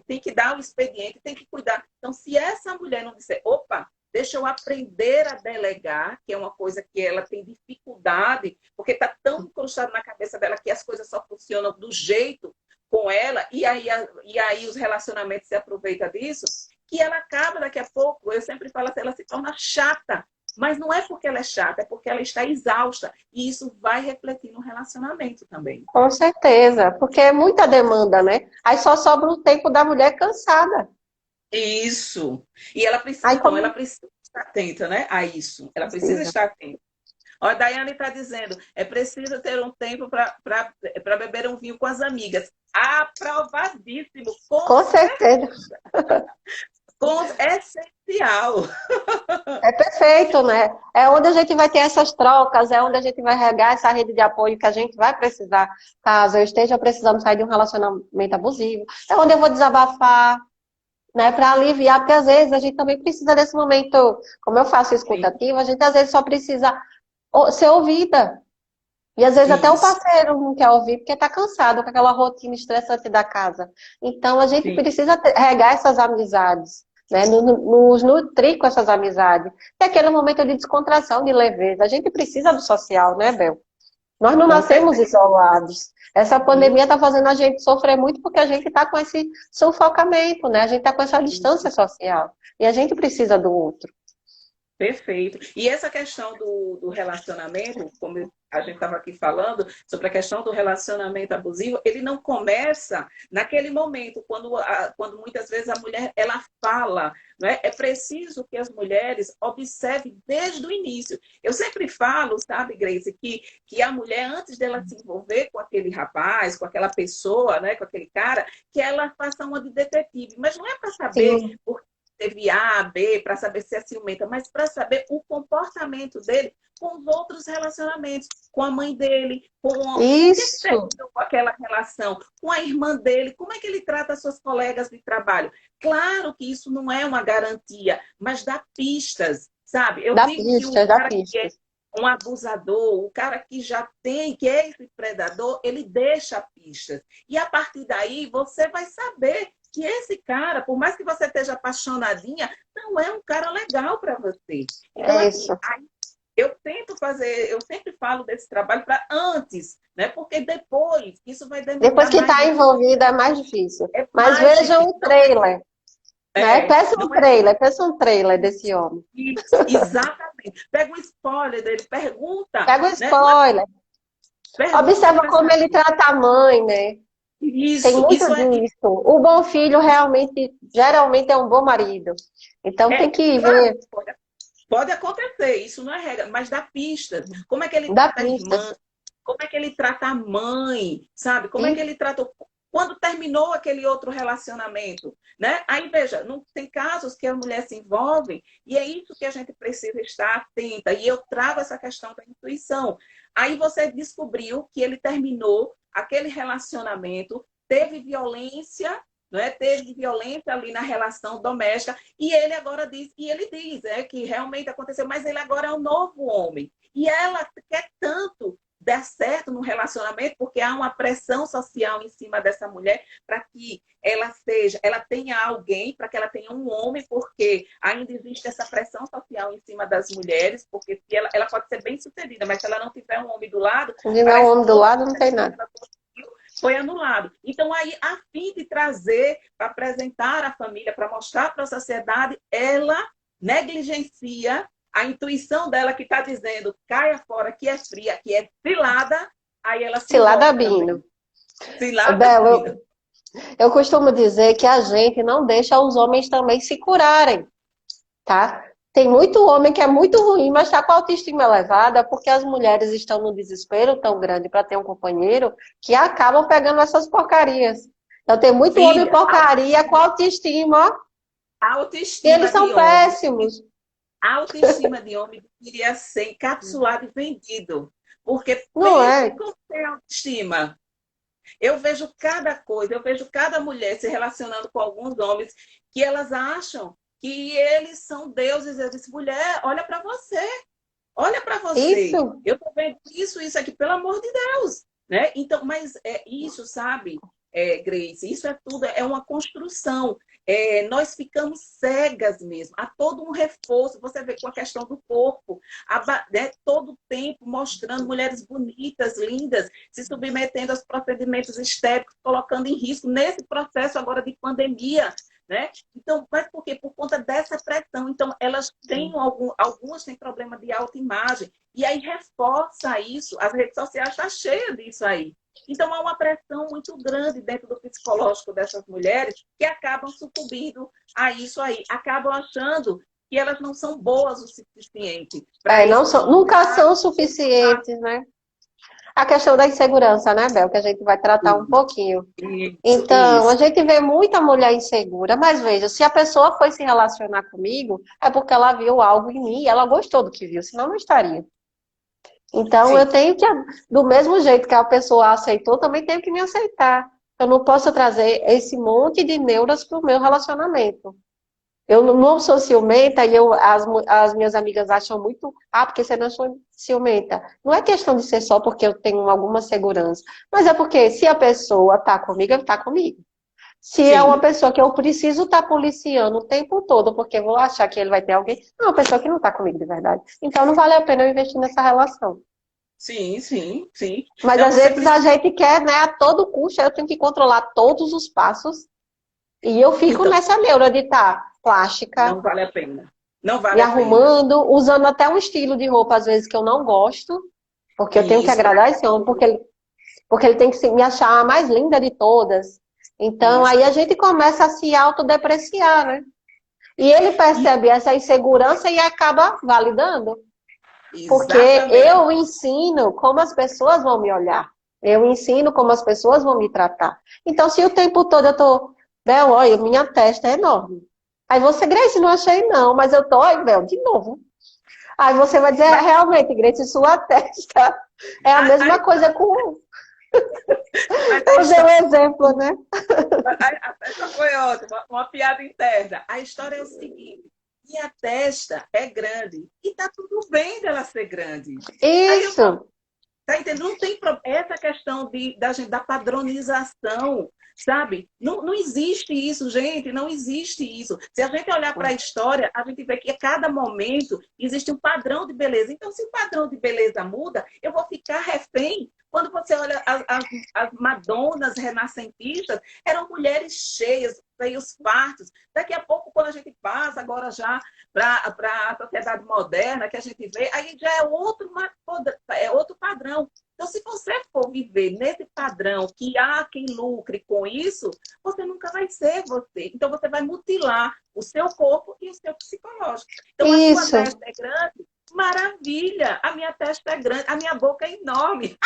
tem que dar o expediente, tem que cuidar. Então, se essa mulher não disser, opa, deixa eu aprender a delegar, que é uma coisa que ela tem dificuldade, porque está tão incrustado na cabeça dela que as coisas só funcionam do jeito com ela, e aí os relacionamentos se aproveitam disso, que ela acaba daqui a pouco, eu sempre falo assim, ela se torna chata. Mas não é porque ela é chata, é porque ela está exausta. E isso vai refletir no relacionamento também. Com certeza, porque é muita demanda, né? Aí só sobra o tempo da mulher cansada. Isso. E ela precisa, Aí então, ela como precisa estar atenta, né, a isso. Ela precisa precisa. estar atenta. Ó, a Daiane está dizendo, é preciso ter um tempo para beber um vinho com as amigas. Aprovadíssimo, Com certeza. é essencial. É perfeito, né? É onde a gente vai ter essas trocas, é onde a gente vai regar essa rede de apoio que a gente vai precisar, caso eu esteja precisando sair de um relacionamento abusivo. É onde eu vou desabafar, né, para aliviar, porque às vezes a gente também precisa desse momento, como eu faço Sim, escutativa, a gente às vezes só precisa ser ouvida. E às vezes até o isso. parceiro não quer ouvir porque está cansado com aquela rotina estressante da casa. Então a gente Sim, precisa regar essas amizades, né? Nos nutrir com essas amizades. É aquele momento de descontração, de leveza. A gente precisa do social, né, Bel? Nós não com nascemos certeza. isolados. Essa Não, pandemia está fazendo a gente sofrer muito porque a gente está com esse sufocamento, né? A gente está com essa distância social. E a gente precisa do outro. perfeito. E essa questão do relacionamento, como a gente estava aqui falando, sobre a questão do relacionamento abusivo, ele não começa naquele momento, quando muitas vezes a mulher ela fala, não é? É preciso que as mulheres observem desde o início. Eu sempre falo, sabe, Grace, que a mulher, antes dela se envolver com aquele rapaz, com aquela pessoa, né, com aquele cara, que ela faça uma de detetive. Mas não é para saber Sim, teve A, B, para saber se é ciumenta, mas para saber o comportamento dele com os outros relacionamentos, com a mãe dele, o que isso. terminou com aquela relação, com a irmã dele, como é que ele trata as suas colegas de trabalho. Claro que isso não é uma garantia, mas dá pistas, sabe? Eu Dá digo que o pistas, dá cara que é pistas. um abusador, o cara que já tem, que é esse predador, ele deixa pistas. E a partir daí você vai saber que esse cara, por mais que você esteja apaixonadinha, não é um cara legal para você. Então, É assim, isso. aí eu tento fazer, eu sempre falo desse trabalho para antes, né? Porque depois isso vai Depois demandar que mais, está envolvida é mais difícil. é Mas mais vejam difícil. o trailer, né? Não é Peça um trailer desse homem. isso, exatamente. Pega um spoiler dele, pergunta, Pega o né? Não é, spoiler. pergunta Observa para como ele saber. trata a mãe, né? Tem muito Isso disso. O bom filho realmente, geralmente é um bom marido. Então tem que claro, ver, pode acontecer, isso não é regra, mas dá pistas. Como é que ele dá trata a pistas. irmã? Como é que ele trata a mãe? Sabe? Como é que E ele trata quando terminou aquele outro relacionamento, né? Aí, veja, não tem casos que a mulher se envolve e é isso que a gente precisa estar atenta. E eu trago essa questão da intuição. Aí você descobriu que ele terminou aquele relacionamento, teve violência, né? Teve violência ali na relação doméstica e ele agora diz, e ele diz, que realmente aconteceu, mas ele agora é um novo homem. E ela quer tanto dar certo no relacionamento, porque há uma pressão social em cima dessa mulher para que ela tenha alguém, para que ela tenha um homem, porque ainda existe essa pressão social em cima das mulheres, porque se ela pode ser bem sucedida, mas se ela não tiver um homem do lado, Se tiver um parece homem que do todo lado, não tem nada. foi anulado. Então, aí, a fim de trazer, para apresentar à família, para mostrar para a sociedade, ela negligencia a intuição dela que está dizendo, caia fora, que é fria, que é cilada, aí ela se Cilada envolve também. Bino. Cilada Belo, Bino. eu costumo dizer que a gente não deixa os homens também se curarem, tá? Tem muito homem que é muito ruim, mas está com a autoestima elevada porque as mulheres estão num desespero tão grande para ter um companheiro que acabam pegando essas porcarias. Então tem muito homem Filha, porcaria com autoestima, ó, e eles autoestima são de homem. péssimos. A autoestima de homem deveria ser encapsulado e vendido. Porque Não pense é? como tem autoestima. Eu vejo cada coisa, eu vejo cada mulher se relacionando com alguns homens que elas acham que eles são deuses. Eu disse, mulher, olha para você, olha para você. Isso. Eu estou vendo isso aqui, pelo amor de Deus. Né? Então, mas é isso, sabe, Grace? Isso é tudo, é uma construção. Nós ficamos cegas mesmo. Há todo um reforço. Você vê com a questão do corpo, né, todo o tempo mostrando mulheres bonitas, lindas, se submetendo aos procedimentos estéticos, colocando em risco nesse processo agora de pandemia. Né? Então, mas por quê? Por conta dessa pressão. Então, elas têm algumas têm problema de autoimagem. E aí reforça isso. As redes sociais estão cheias disso aí. Então, há uma pressão muito grande dentro do psicológico dessas mulheres que acabam sucumbindo a isso aí. Acabam achando que elas não são boas o suficiente para Não esse são, tipo nunca são suficientes, né? A questão da insegurança, né, Bel? Que a gente vai tratar um de... pouquinho. Isso, Então, a isso. gente vê muita mulher insegura, mas veja, se a pessoa foi se relacionar comigo, é porque ela viu algo em mim, ela gostou do que viu, senão não estaria. Então, eu Sim, tenho que, do mesmo jeito que a pessoa aceitou, também tenho que me aceitar. Eu não posso trazer esse monte de neuras para o meu relacionamento. Eu não sou ciumenta e as minhas amigas acham muito, porque você não é ciumenta. Não é questão de ser só porque eu tenho alguma segurança, mas é porque se a pessoa está comigo, ela está comigo. Se é uma sim, pessoa que eu preciso estar policiando o tempo todo, porque eu vou achar que ele vai ter alguém, é uma pessoa que não está comigo de verdade. Então não vale a pena eu investir nessa relação. sim, sim, sim. Mas Então, às você vezes a precisa. gente quer, né, a todo custo, eu tenho que controlar todos os passos, e eu fico Então, nessa neura de estar plástica, não vale a pena. Não me vale a pena. arrumando, usando até um estilo de roupa, às vezes, que eu não gosto, porque eu tenho que Isso, agradar esse homem, porque ele tem que me achar a mais linda de todas. Então, isso. aí a gente começa a se autodepreciar, né? E ele E- percebe essa insegurança e acaba validando. Porque Exatamente. eu ensino como as pessoas vão me olhar. Eu ensino como as pessoas vão me tratar. Então, se o tempo todo eu tô, Bel, olha, minha testa é enorme. Aí você, Grace, não achei não, mas eu tô, olha, Bel, de novo. Aí você vai dizer, Mas, realmente, Grace, sua testa é a a, a, mesma coisa com... mas a Eu usei um história, exemplo, né? essa foi ótima, uma piada interna. A história é o seguinte: minha testa é grande e tá tudo bem dela ser grande. Aí eu Isso. Tá entendendo? Não tem essa questão da padronização, sabe? Não, não existe isso, gente, não existe isso. Se a gente olhar para a história, a gente vê que a cada momento existe um padrão de beleza. Então, se o padrão de beleza muda, eu vou ficar refém. Quando você olha as Madonas renascentistas, eram mulheres cheias, seios fartos. Daqui a pouco, quando a gente passa agora já para a sociedade moderna, que a gente vê, aí já é outro padrão. Então, se você for viver nesse padrão que há quem lucre com isso, você nunca vai ser você. Então, você vai mutilar o seu corpo e o seu psicológico. Então, a sua Isso. testa é grande, maravilha! A minha testa é grande, a minha boca é enorme.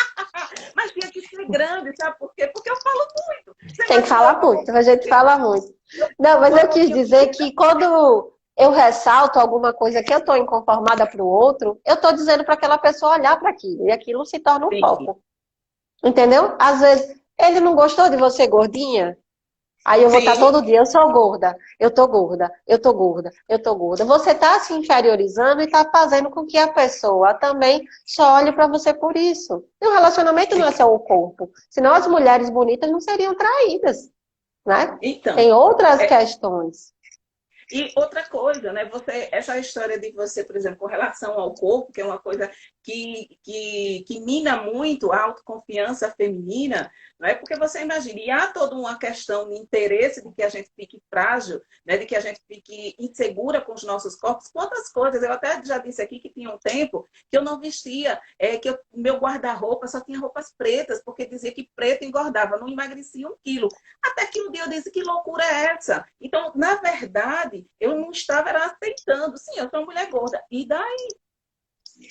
Mas tinha que ser grande, sabe por quê? Porque eu falo muito. Você Tem que imaginou falar muito, a gente fala muito. Não, mas eu quis dizer que quando eu ressalto alguma coisa que eu estou inconformada para o outro, eu estou dizendo para aquela pessoa olhar para aquilo, e aquilo se torna um sim, foco. Entendeu? Às vezes, ele não gostou de você gordinha, aí eu vou estar sim, todo dia, eu sou gorda, eu tô gorda, eu tô gorda, eu tô gorda. Você está se inferiorizando e está fazendo com que a pessoa também só olhe para você por isso. E o relacionamento não é sim. só o corpo, senão as mulheres bonitas não seriam traídas, né? Então, Tem outras é, questões. e outra coisa, né? Essa história de você, por exemplo, com relação ao corpo, que é uma coisa que mina muito a autoconfiança feminina, não é? Porque você imagina, e há toda uma questão de interesse de que a gente fique frágil, né? De que a gente fique insegura com os nossos corpos. Quantas coisas, eu até já disse aqui que tinha um tempo que eu não vestia, meu guarda-roupa só tinha roupas pretas, porque dizia que preto engordava, não emagrecia 1 quilo. Até que um dia eu disse, que loucura é essa? Então, na verdade, eu não estava era aceitando. Sim, eu sou uma mulher gorda. E daí?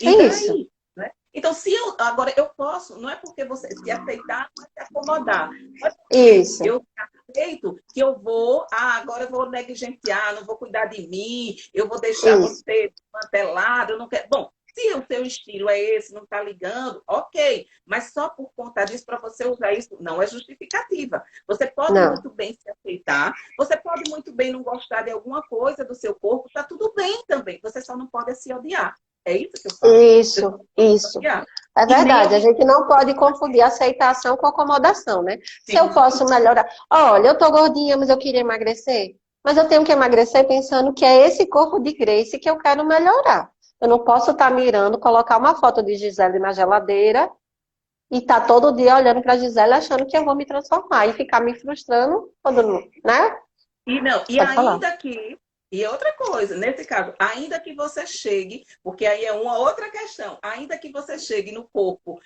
É E isso, daí? Né? Então, se eu agora eu posso, não é porque você se aceitar, não é se acomodar. Não é porque isso, eu aceito que eu vou, agora eu vou negligenciar, não vou cuidar de mim, eu vou deixar isso, você desmantelado, eu não quero. Bom, se o seu estilo é esse, não está ligando, ok. Mas só por conta disso, para você usar isso, não é justificativa. Você pode não. muito bem se aceitar, você pode muito bem não gostar de alguma coisa do seu corpo, está tudo bem também. Você só não pode se odiar. É isso que eu falo. Você só Isso, não pode se isso. odiar. É E nem verdade, a obstáculo. gente não pode confundir aceitação com acomodação, né? Se eu posso melhorar. Olha, eu tô gordinha, mas eu queria emagrecer. Mas eu tenho que emagrecer pensando que é esse corpo de Grace que eu quero melhorar. Eu não posso estar mirando, colocar uma foto de Gisele na geladeira e estar todo dia olhando para Gisele achando que eu vou me transformar e ficar me frustrando quando não, né? E não, e Pode falar. ainda que, e outra coisa, nesse caso, ainda que você chegue, porque aí é uma outra questão, ainda que você chegue no corpo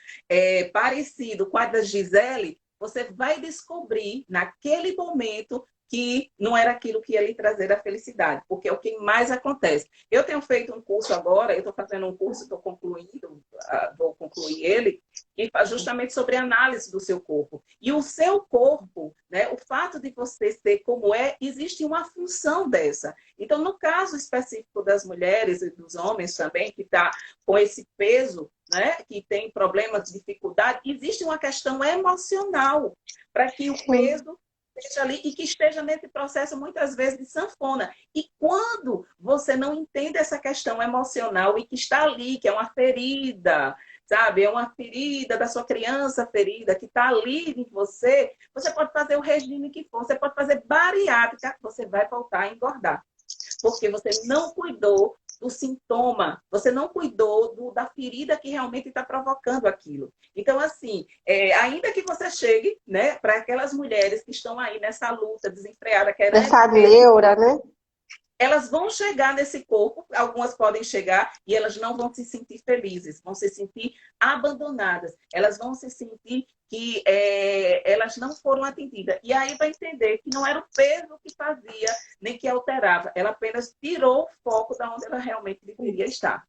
parecido com a da Gisele, você vai descobrir naquele momento que não era aquilo que ia lhe trazer a felicidade, porque é o que mais acontece. Eu tenho feito um curso agora, eu estou fazendo um curso, estou concluindo, vou concluir ele, que faz justamente sobre a análise do seu corpo. E o seu corpo, né, o fato de você ser como é, existe uma função dessa. Então, no caso específico das mulheres e dos homens também, que está com esse peso, né, que tem problemas, dificuldade, existe uma questão emocional para que o peso esteja ali e que esteja nesse processo muitas vezes de sanfona. E quando você não entende essa questão emocional e que está ali, que é uma ferida, sabe? É uma ferida da sua criança ferida que está ali em você. Você pode fazer o regime que for, você pode fazer bariátrica, você vai voltar a engordar. Porque você não cuidou do sintoma, você não cuidou da ferida que realmente está provocando aquilo. Então, assim, ainda que você chegue, né, para aquelas mulheres que estão aí nessa luta desenfreada, querendo Essa ter esse neura, né? elas vão chegar nesse corpo, algumas podem chegar e elas não vão se sentir felizes, vão se sentir abandonadas, elas vão se sentir que elas não foram atendidas. E aí vai entender que não era o peso que fazia, nem que alterava, ela apenas tirou o foco da onde ela realmente deveria estar.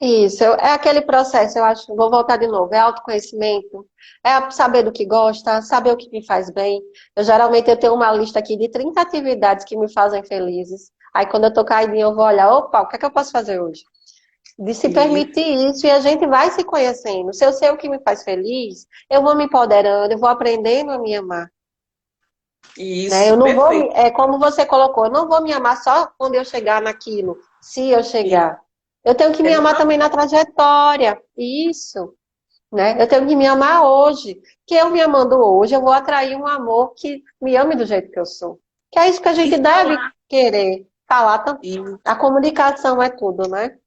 Isso, é aquele processo, eu acho, vou voltar de novo, é autoconhecimento, é saber do que gosta, saber o que me faz bem. Eu tenho uma lista aqui de 30 atividades que me fazem felizes. Aí quando eu tô caidinha, eu vou olhar, opa, o que é que eu posso fazer hoje? De se E permitir isso e a gente vai se conhecendo. Se eu sei o que me faz feliz, eu vou me empoderando, eu vou aprendendo a me amar. Né? Eu isso, não vou, perfeito. é como você colocou, eu não vou me amar só quando eu chegar naquilo, se eu E chegar. Eu tenho que é me no amar também na processo. trajetória. Isso, né? Eu tenho que me amar hoje. Que eu me amando hoje, eu vou atrair um amor que me ame do jeito que eu sou. Que é isso que a E gente deve falar. querer. Falar, E, a comunicação é tudo, né?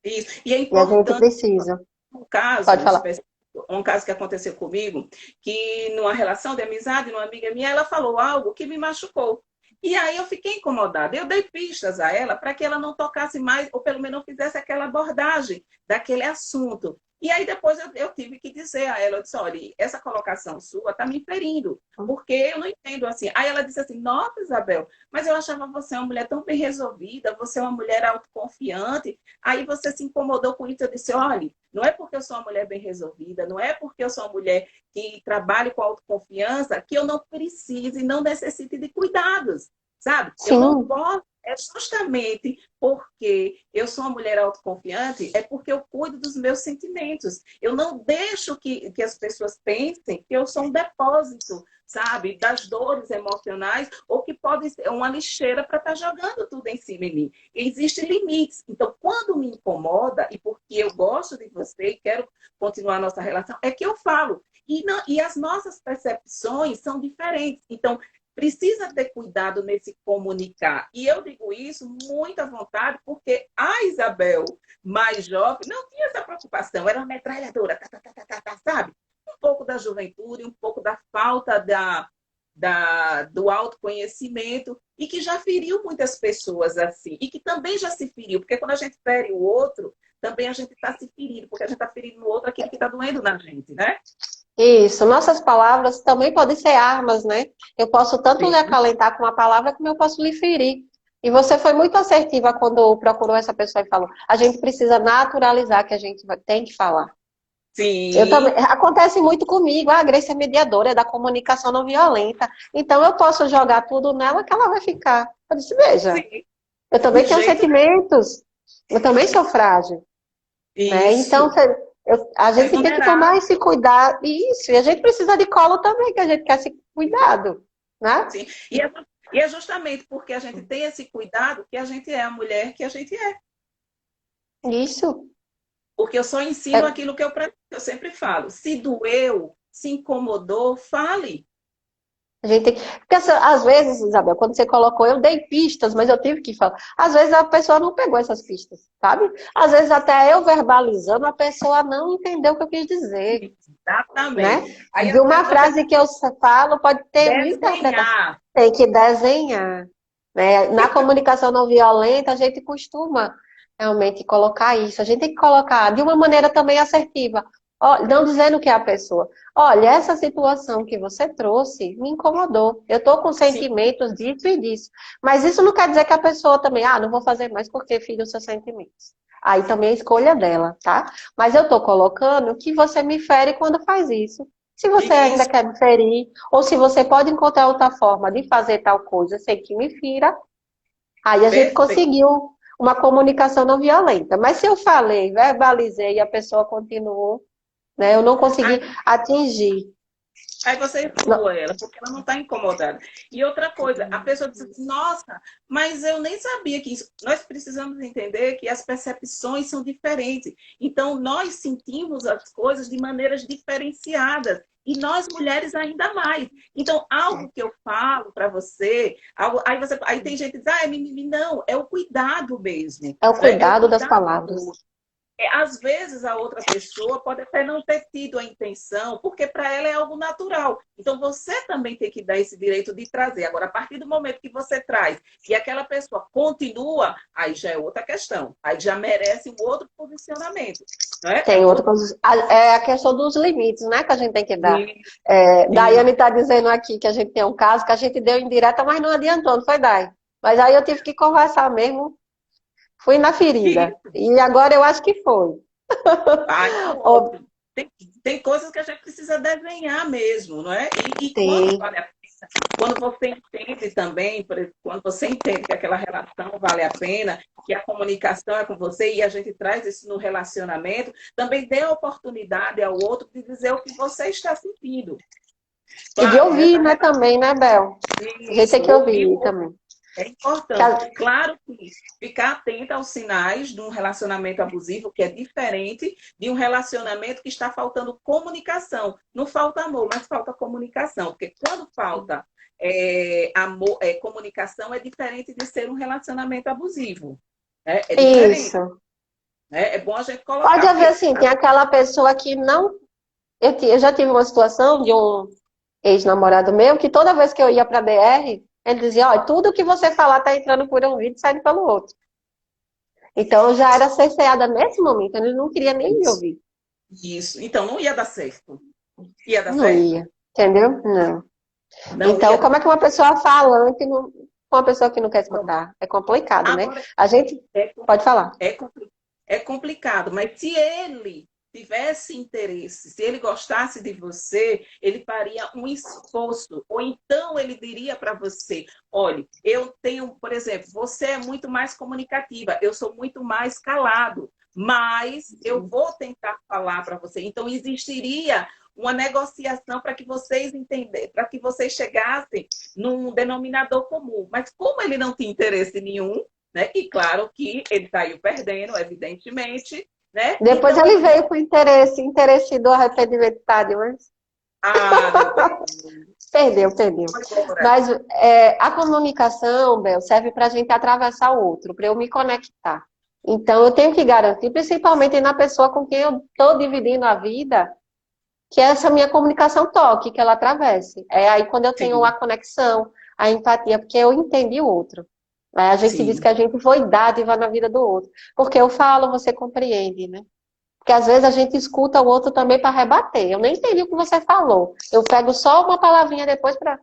isso. E é E a gente importante precisa. um caso Pode falar. específico, um caso que aconteceu comigo, que numa relação de amizade, uma amiga minha, ela falou algo que me machucou. E aí eu fiquei incomodada. Eu dei pistas a ela para que ela não tocasse mais, ou pelo menos não fizesse aquela abordagem daquele assunto. E aí depois eu tive que dizer a ela, eu disse, olha, essa colocação sua está me ferindo, porque eu não entendo assim. Aí ela disse assim, nossa, Isabel, mas eu achava você uma mulher tão bem resolvida, você é uma mulher autoconfiante. Aí você se incomodou com isso, eu disse, olha, Não é porque eu sou uma mulher bem resolvida, não é porque eu sou uma mulher que trabalha com autoconfiança que eu não precise e não necessite de cuidados, sabe? Eu não Sim, posso. É justamente porque eu sou uma mulher autoconfiante, é porque eu cuido dos meus sentimentos. Eu não deixo que as pessoas pensem que eu sou um depósito, sabe, das dores emocionais, ou que pode ser uma lixeira para estar jogando tudo em cima de mim. Existem limites. Então, quando me incomoda, e porque eu gosto de você e quero continuar a nossa relação, é que eu falo. E as nossas percepções são diferentes. Então, precisa ter cuidado nesse comunicar. E eu digo isso muito à vontade, porque a Isabel, mais jovem, não tinha essa preocupação. Era uma metralhadora, sabe? Um pouco da juventude, um pouco da falta do autoconhecimento, e que já feriu muitas pessoas assim, e que também já se feriu, porque quando a gente fere o outro, também a gente está se ferindo, porque a gente está ferindo no outro aquilo que está doendo na gente, né? isso. Nossas palavras também podem ser armas, né? Eu posso tanto lhe Sim, acalentar com uma palavra, como eu posso lhe ferir. E você foi muito assertiva quando procurou essa pessoa e falou: a gente precisa naturalizar que a gente tem que falar. Eu também, sim, acontece muito comigo, a Grace é mediadora, é da comunicação não violenta. Então eu posso jogar tudo nela que ela vai ficar. Eu disse, veja, sim. eu Do também tenho jeito sentimentos, eu também sou frágil, né? Então isso. a É gente tem que tomar vulnerável. esse cuidado, isso, e a gente precisa de colo também, que a gente quer esse cuidado, né? Sim. E é justamente porque a gente tem esse cuidado que a gente é a mulher que a gente é. Isso. Porque eu só ensino É, aquilo que eu pratico. Eu sempre falo. Se doeu, se incomodou, fale. a gente tem porque às vezes, Isabel, quando você colocou, eu dei pistas, mas eu tive que falar. Às vezes a pessoa não pegou essas pistas, sabe? Às vezes até eu verbalizando, a pessoa não entendeu o que eu quis dizer, né? Exatamente. Aí, De às uma vezes, você frase que eu falo pode ter uma interpretação. desenhar. Tem que desenhar, né? Na comunicação não violenta, a gente costuma realmente colocar isso. A gente tem que colocar de uma maneira também assertiva. Ó, não dizendo que é a pessoa. Olha, essa situação que você trouxe me incomodou. Eu estou com Sim, sentimentos disso e disso. Mas isso não quer dizer que a pessoa também, não vou fazer mais porque filho os seus sentimentos. Aí também é escolha dela, tá? Mas eu estou colocando que você me fere quando faz isso. Se você ainda isso. quer me ferir, ou se você pode encontrar outra forma de fazer tal coisa sem que me fira, aí a gente Perfeito. conseguiu uma comunicação não violenta. Mas se eu falei, verbalizei e a pessoa continuou, né, eu não consegui atingir. Aí você Não, exclua ela, porque ela não está incomodada. E outra coisa, a pessoa diz assim, nossa, mas eu nem sabia que isso. Nós precisamos entender que as percepções são diferentes. Então, nós sentimos as coisas de maneiras diferenciadas. E nós mulheres ainda mais. Então, algo que eu falo para você, aí tem gente que diz, é mimimi. Não, é o cuidado mesmo. é o Né? É o cuidado das cuidado palavras. do às vezes a outra pessoa pode até não ter tido a intenção, porque para ela é algo natural. Então você também tem que dar esse direito de trazer. Agora, a partir do momento que você traz e aquela pessoa continua, aí já é outra questão. Aí já merece um outro posicionamento. Né? É Tem outra outro. coisa. É a questão dos limites, né? Que a gente tem que dar. Sim, Daiane está dizendo aqui que a gente tem um caso que a gente deu indireta, mas não adiantou, não foi, Dai? Mas aí eu tive que conversar mesmo, fui na ferida. isso. E agora eu acho que foi. Ai, Ó, pronto. Tem coisas que a gente precisa desenhar mesmo, não é? E quando tem. vale a pena, quando você entende também, quando você entende que aquela relação vale a pena, que a comunicação é com você e a gente traz isso no relacionamento, também dê a oportunidade ao outro de dizer o que você está sentindo. E de Claro, ouvir, essa né, relação, também, né, Bel? A gente tem isso, que ouvir o ouvir outro também. é Que importante. Claro que ficar atenta aos sinais de um relacionamento abusivo, que é diferente de um relacionamento que está faltando comunicação. Não falta amor, mas falta comunicação. Porque quando falta amor, comunicação, é diferente de ser um relacionamento abusivo. Né? É diferente. Isso. Né? É bom a gente Pode colocar, haver, porque assim, tem aquela pessoa que não. Eu já tive uma situação de um ex-namorado meu que toda vez que eu ia para DR, ele dizia: olha, tudo que você falar tá entrando por um ouvido e saindo pelo outro. Então eu já era cerceada nesse momento, ele não queria nem me isso, ouvir. isso. Então, não ia dar certo. Ia dar Não certo? ia, entendeu? Não. Não Então, ia como dar. é que uma pessoa falante, não, uma pessoa que não quer escutar? É complicado, né? Agora, A gente é, pode falar. é, é complicado, mas se ele tivesse interesse, se ele gostasse de você, ele faria um esforço, ou então ele diria para você, olha, eu tenho, por exemplo, você é muito mais comunicativa, eu sou muito mais calado, mas eu vou tentar falar para você. Então existiria uma negociação para que vocês entendessem, para que vocês chegassem num denominador comum. Mas como ele não tinha interesse nenhum, né? E claro que ele saiu perdendo, evidentemente, né? Depois Então, ele veio com interesse do arrependimento, tadinho, mas meu Deus, perdeu. foi embora. Mas a comunicação, Bel, serve para a gente atravessar o outro, para eu me conectar. Então, eu tenho que garantir, principalmente na pessoa com quem eu estou dividindo a vida, que essa minha comunicação toque, que ela atravesse. É aí quando eu tenho a Sim, conexão, a empatia, porque eu entendi o outro. Aí a gente diz que sim. a gente foi dádiva na vida do outro. Porque eu falo, você compreende, né? Porque às vezes a gente escuta o outro também para rebater. Eu nem entendi o que você falou. Eu pego só uma palavrinha depois para.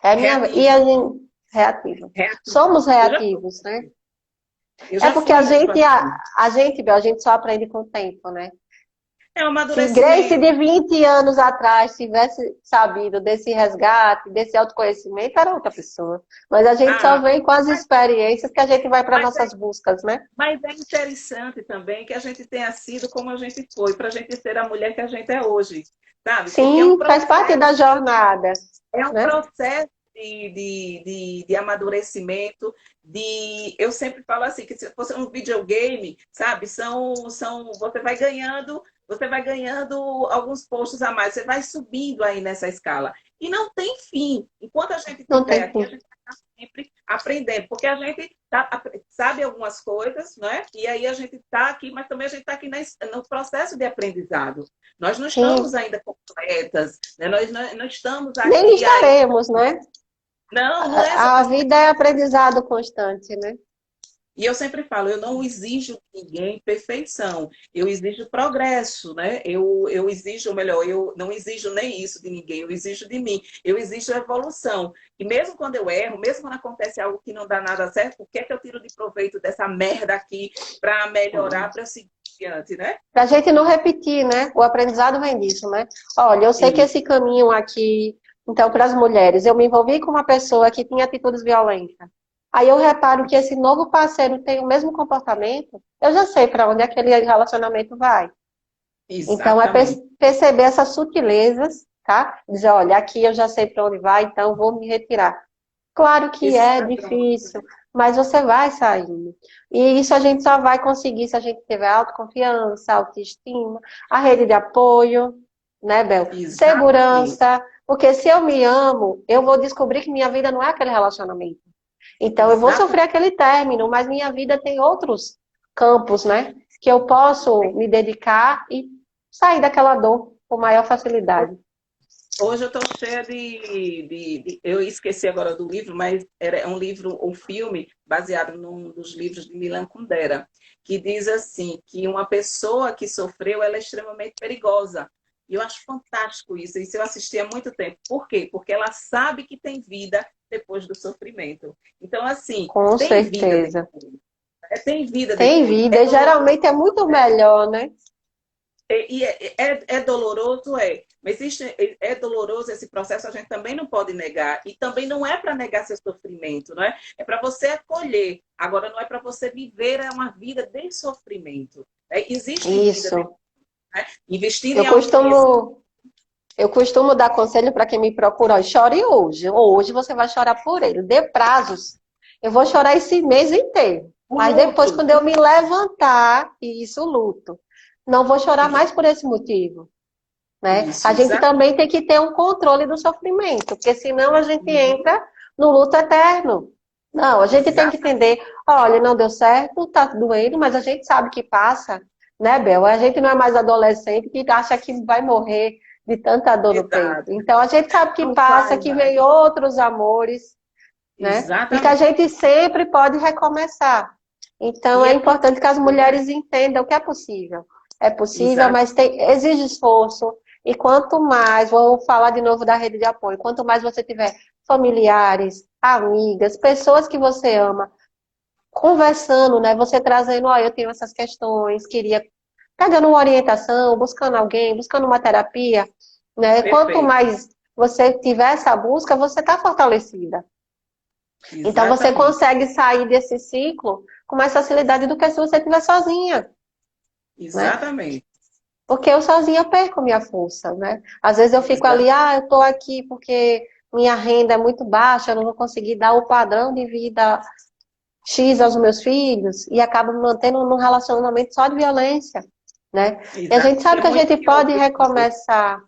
É minha. E a Reativa, gente. Reativa. reativa. Somos Eu já, reativos, né? eu É já porque a fui muito gente, a, assim. a gente, Bel, a gente só aprende com o tempo, né? É um Se Grace amadurecimento. de 20 anos atrás tivesse sabido desse resgate, desse autoconhecimento, era outra pessoa. Mas a gente só Ah, vem com as experiências que a gente vai para mas nossas buscas, né? Mas é interessante também que a gente tenha sido como a gente foi, para a gente ser a mulher que a gente é hoje, sabe? Porque Sim, faz parte da jornada, é um né? processo de amadurecimento, eu sempre falo assim, que se fosse um videogame, sabe? Você vai ganhando alguns postos a mais, você vai subindo aí nessa escala. E não tem fim. Enquanto a gente Não estiver tem aqui, a fim. gente vai estar sempre aprendendo, porque a gente sabe algumas coisas, né? E aí a gente está aqui, mas também a gente está aqui no processo de aprendizado. Nós não estamos Sim, ainda completas, né? Nós não estamos nem aqui ainda. estaremos, né? Não, não é essa A vida é perspectiva. aprendizado constante, né? E eu sempre falo, eu não exijo de ninguém perfeição, eu exijo progresso, né? Eu exijo, ou melhor, eu não exijo nem isso de ninguém, eu exijo de mim, eu exijo evolução. E mesmo quando eu erro, mesmo quando acontece algo que não dá nada certo, o que é que eu tiro de proveito dessa merda aqui para melhorar, para seguir adiante, né? Pra gente não repetir, né? O aprendizado vem disso, né? Olha, eu sei que Isso. esse caminho aqui, então, para as mulheres, eu me envolvi com uma pessoa que tinha atitudes violentas. Aí eu reparo que esse novo parceiro tem o mesmo comportamento, eu já sei para onde aquele relacionamento vai. Então, é Exatamente. perceber essas sutilezas, tá? Dizer, olha, aqui eu já sei para onde vai, então vou me retirar. Claro que Esses é padrões. difícil, mas você vai saindo. E isso a gente só vai conseguir se a gente tiver autoconfiança, autoestima, a rede de apoio, né, Bel? Exatamente. Segurança, porque se eu me amo, eu vou descobrir que minha vida não é aquele relacionamento. Então eu vou sofrer Exatamente. aquele término, mas minha vida tem outros campos, né? Que eu posso me dedicar e sair daquela dor com maior facilidade. Hoje eu estou cheia Eu esqueci agora do livro, mas é um livro, um filme, baseado num dos livros de Milan Kundera, que diz assim, que uma pessoa que sofreu, ela é extremamente perigosa. E eu acho fantástico isso. Isso eu assisti há muito tempo. Por quê? Porque ela sabe que tem vida depois do sofrimento. Então, assim, Com tem vida certeza. depois. Tem vida Tem depois. vida, É e geralmente é muito melhor, né? é doloroso, é. Mas é doloroso esse processo, a gente também não pode negar. E também não é para negar seu sofrimento, não é? É para você acolher. Agora, não é para você viver uma vida de sofrimento. Existe vida de, Isso. né? Investindo Eu em autoconhecimento. costumo, eu costumo dar conselho para quem me procura, ó, chore hoje. Ou hoje você vai chorar por ele. Dê prazos. Eu vou chorar esse mês inteiro. O Mas depois, luto. quando eu me levantar, e isso luto, não vou chorar mais por esse motivo, né? Isso, A gente exatamente. também tem que ter um controle do sofrimento, porque senão a gente entra no luto eterno. Não, a gente tem que Exatamente. entender, olha, não deu certo, tá doendo, mas a gente sabe que passa, né, Bel? A gente não é mais adolescente que acha que vai morrer de tanta dor no peito. Exato. Então a gente sabe que Não passa, vai que mais. vem outros amores, né? E que a Exatamente. gente sempre pode recomeçar. Então E é é importante que as possível, né? mulheres entendam que é possível. É possível, Exato. mas exige esforço. E quanto mais, vou falar de novo da rede de apoio, quanto mais você tiver familiares, amigas, pessoas que você ama, conversando, né? Você trazendo, ó, eu tenho essas questões, queria pegando uma orientação, buscando alguém, buscando uma terapia, né? Quanto Perfeito. mais você tiver essa busca, você está fortalecida. Então você Exatamente. consegue sair desse ciclo com mais facilidade do que se você estiver sozinha, né? Exatamente. Porque eu sozinha perco minha força, né? Às vezes eu fico ali, eu tô aqui porque minha renda é muito baixa, eu não vou conseguir dar o padrão de vida X aos meus filhos e acabo me mantendo num relacionamento só de violência, né? E a Exato. gente Que sabe é que a muito gente pior pode para os filhos. recomeçar.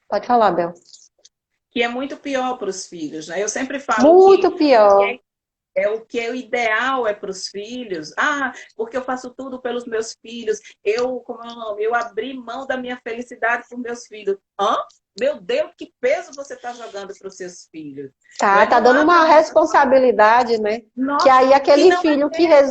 Pode falar, Bel. Que é muito pior para os filhos, né? Eu sempre falo que Muito pior. o que é o ideal é para os filhos. Ah, porque eu faço tudo pelos memeus filhos. Como é o nome? Eu abri mão da minha felicidade por meus filhos. Hã? Meu Deus, que peso você está jogando para os seus filhos? Não Tá, é? tá Não dando abra uma mão da sua. responsabilidade, né? Que Nossa, aí e aquele não é filho dele,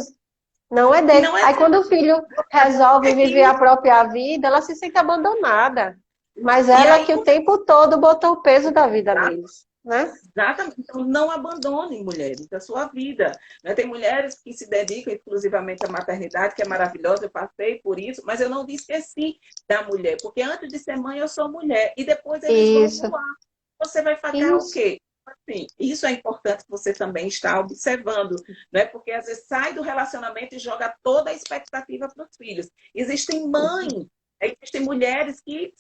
não é e dele. não é Aí quando o filho resolve é viver a isso. própria vida, ela se sente abandonada. Mas E ela aí, que o tempo todo botou o peso da vida exato, neles, né? exatamente. Então, não abandonem mulheres da sua vida. Né? Tem mulheres que se dedicam exclusivamente à maternidade, que é maravilhosa, eu passei por isso, mas eu não me esqueci da mulher, porque antes de ser mãe eu sou mulher, e depois eles vão Isso, voar. Você vai ficar o isso, quê? Assim, isso é importante que você também está observando, né? Porque às vezes sai do relacionamento e joga toda a expectativa para os filhos. Existem mães, existem mulheres que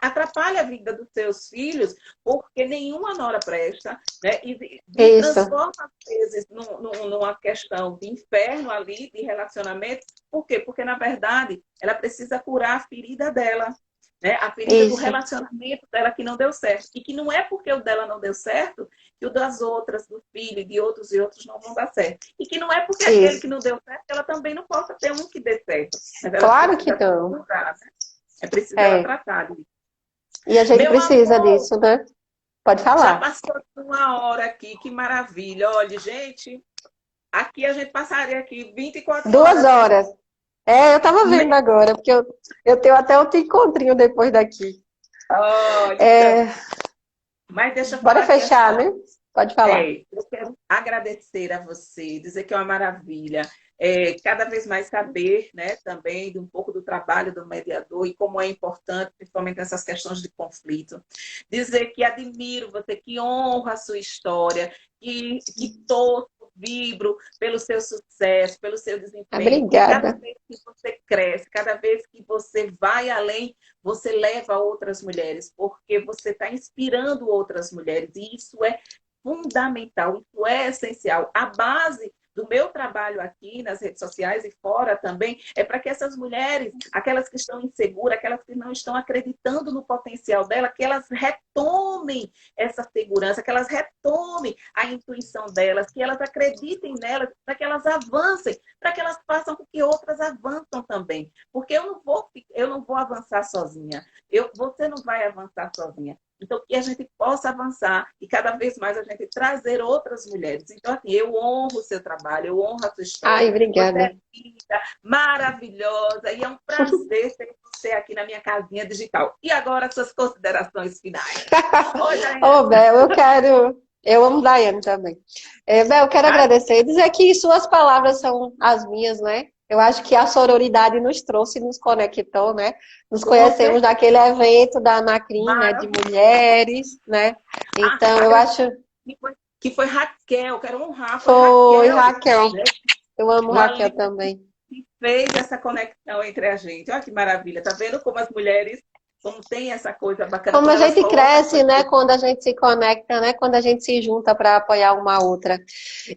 atrapalham a vida dos seus filhos porque nenhuma nora presta, né? E isso, transforma, às vezes, numa questão de inferno ali, de relacionamento. Por quê? Porque, na verdade, ela precisa curar a ferida dela, né? A ferida do isso, relacionamento dela que não deu certo. E que não é porque o dela não deu certo que o das outras, do filho e de outros e outros não vão dar certo. E que não é porque aquele isso. que não deu certo, ela também não possa ter um que dê certo. Mas ela Claro que precisa não. curar, né? É preciso ela É. tratar disso. E a gente Meu precisa amor, disso, né? Pode já falar. passou uma hora aqui, que maravilha. Olha, gente, aqui a gente passaria aqui 24 Duas horas. horas. É, eu tava vendo agora, porque eu tenho até outro encontrinho depois daqui. Olha, então, É, mas deixa eu bora falar aqui assim, fechar, ó. né? Pode falar. Eu quero agradecer a você, dizer que é uma maravilha. Cada vez mais saber, né, também de um pouco do trabalho do mediador e como é importante, principalmente nessas questões de conflito. Dizer que admiro você, que honro a sua história, que torço, vibro pelo seu sucesso, pelo seu desempenho, porque cada Obrigada. vez que você cresce, cada vez que você vai além, você leva outras mulheres, porque você está inspirando outras mulheres, e isso é fundamental, isso é essencial. A base do meu trabalho aqui nas redes sociais e fora também é para que essas mulheres, aquelas que estão inseguras, aquelas que não estão acreditando no potencial dela, que elas retomem essa segurança, que elas retomem a intuição delas, que elas acreditem nelas, para que elas avancem, para que elas façam com que outras avançam também. Porque eu não vou avançar sozinha. Você não vai avançar sozinha. Então, que a gente possa avançar e cada vez mais a gente trazer outras mulheres. Então, assim, eu honro o seu trabalho, eu honro a sua Ai, história. Você obrigada. é linda, maravilhosa e é um prazer ter você aqui na minha casinha digital. E agora, suas considerações finais. Oi, Ô, Daiane. Bel, eu quero. Eu amo Daiane também. Bel, eu quero Ai, agradecer e dizer que suas palavras são as minhas, né? Eu acho que a sororidade nos trouxe, nos conectou, né? Nos com conhecemos certeza, naquele evento da Anacrim, né? De maravilhoso. mulheres, né? Então, eu Acredito acho. que foi Raquel, quero honrar, foi Foi, Raquel, Raquel. né? Eu amo Uma Raquel linda também. que fez essa conexão entre a gente. Olha que maravilha, tá vendo como as mulheres, como tem essa coisa bacana, Como a quando elas gente colocam as cresce, coisas. né? Quando a gente se conecta, né? Quando a gente se junta para apoiar uma outra.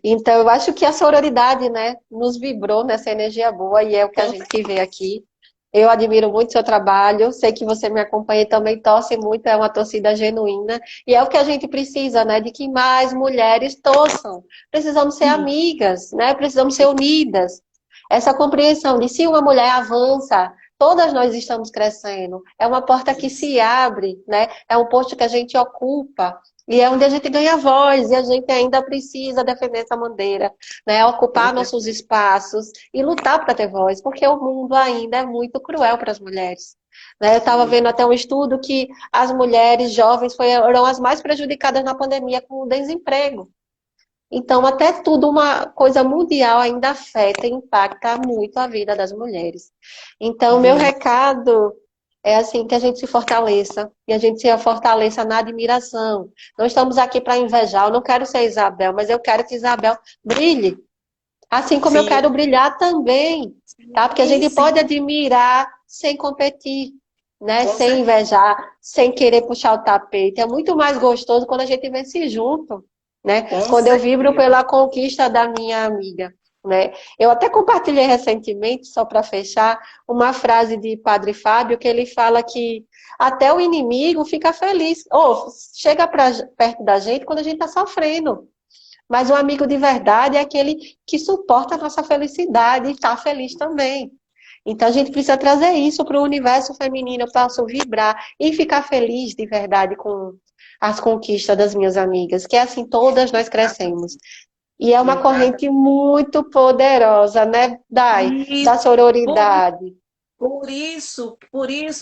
Então, eu acho que a sororidade, né? Nos vibrou nessa energia boa e é o que a gente vê aqui. Eu admiro muito seu trabalho, sei que você me acompanha e também torce muito, é uma torcida genuína. E é o que a gente precisa, né? De que mais mulheres torçam. Precisamos ser Sim, amigas, né? Precisamos ser unidas. Essa compreensão de se uma mulher avança, todas nós estamos crescendo. É uma porta que isso. se abre, né? É um posto que a gente ocupa. E é onde a gente ganha voz, e a gente ainda precisa defender essa bandeira, né? Com Ocupar nossos certeza. espaços e lutar para ter voz, porque o mundo ainda é muito cruel para as mulheres. Né? Eu estava vendo até um estudo que as mulheres jovens foram as mais prejudicadas na pandemia com o desemprego. Então, até tudo, uma coisa mundial ainda afeta e impacta muito a vida das mulheres. Então, meu Muito. recado é assim, que a gente se fortaleça, e a gente se fortaleça na admiração. Não estamos aqui para invejar, eu não quero ser Isabel, mas eu quero que Isabel brilhe, assim como eu Sim, quero brilhar também, tá? Porque a sim, gente pode sim, admirar sem competir, né? com Sem certeza, invejar, sem querer puxar o tapete. É muito mais gostoso quando a gente vence junto, né? com Quando eu vibro certeza. pela conquista da minha amiga, né? Eu até compartilhei recentemente, só para fechar, uma frase de Padre Fábio que ele fala que até o inimigo fica feliz, ou chega perto da gente quando a gente está sofrendo. Mas o amigo de verdade é aquele que suporta a nossa felicidade e está feliz também. Então a gente precisa trazer isso para o universo feminino. Eu posso vibrar e ficar feliz de verdade com as conquistas das minhas amigas, que é assim, todas nós crescemos. E é uma Exato. corrente muito poderosa, né, Dai? Isso. Da sororidade. Por isso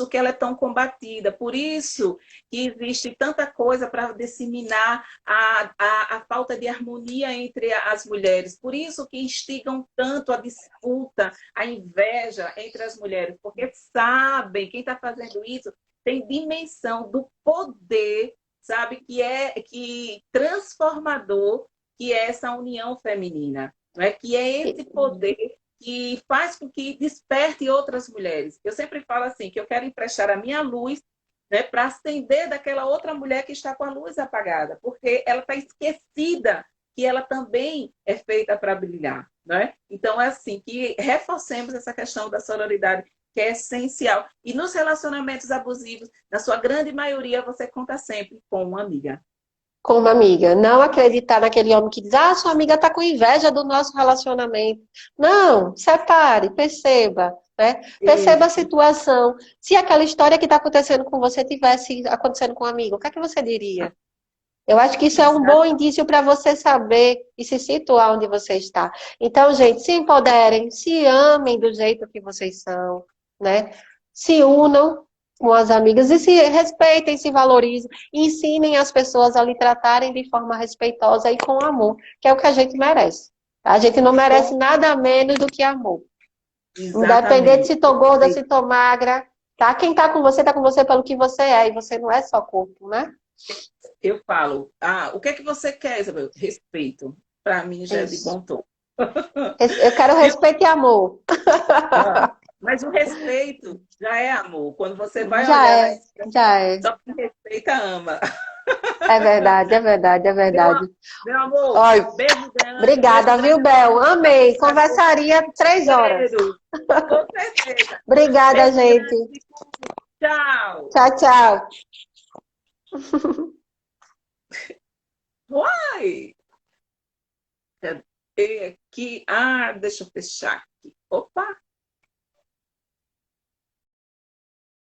que ela é tão combatida, por isso que existe tanta coisa para disseminar a falta de harmonia entre as mulheres, por isso que instigam tanto a disputa, a inveja entre as mulheres, porque sabem, quem está fazendo isso tem dimensão do poder, sabe, que transformador que é essa união feminina, não é? Que é esse poder que faz com que desperte outras mulheres. Eu sempre falo assim, que eu quero emprestar a minha luz, né, para acender daquela outra mulher que está com a luz apagada, porque ela está esquecida que ela também é feita para brilhar, né? Então é assim que reforcemos essa questão da sororidade, que é essencial. E nos relacionamentos abusivos, na sua grande maioria, você conta sempre com uma amiga. Com uma amiga. Não acreditar naquele homem que diz, ah, sua amiga está com inveja do nosso relacionamento. Não, separe, perceba, né? Perceba a Isso, situação. Se aquela história que está acontecendo com você tivesse acontecendo com um amigo, o que é que você diria? Eu acho que isso é um bom exato. indício para você saber e se situar onde você está. Então, gente, se empoderem, se amem do jeito que vocês são, né? Se unam com as amigas e se respeitem, se valorizem, e ensinem as pessoas a lhe tratarem de forma respeitosa e com amor, que é o que a gente merece. A gente não merece nada menos do que amor. Independente Exatamente. se tô gorda, se tô magra, tá? Quem tá com você pelo que você é, e você não é só corpo, né? Eu falo, o que é que você quer, Isabel? Respeito. Para mim já é de Isso. bom tom. Eu quero Viu? respeito e amor. Ah, mas o respeito já é amor. Quando você vai Já olhar na é, esquerda, já é. só quem respeita ama. É verdade, é verdade, é Meu, verdade. meu amor, Olha, beijo obrigada, viu, grande. Bel? Amei. Para Conversaria 3 horas. cheiro. Com certeza. Obrigada, Beijo gente. grande. Tchau. Tchau, tchau. Uai! Cadê aqui? Deixa eu fechar aqui. Opa!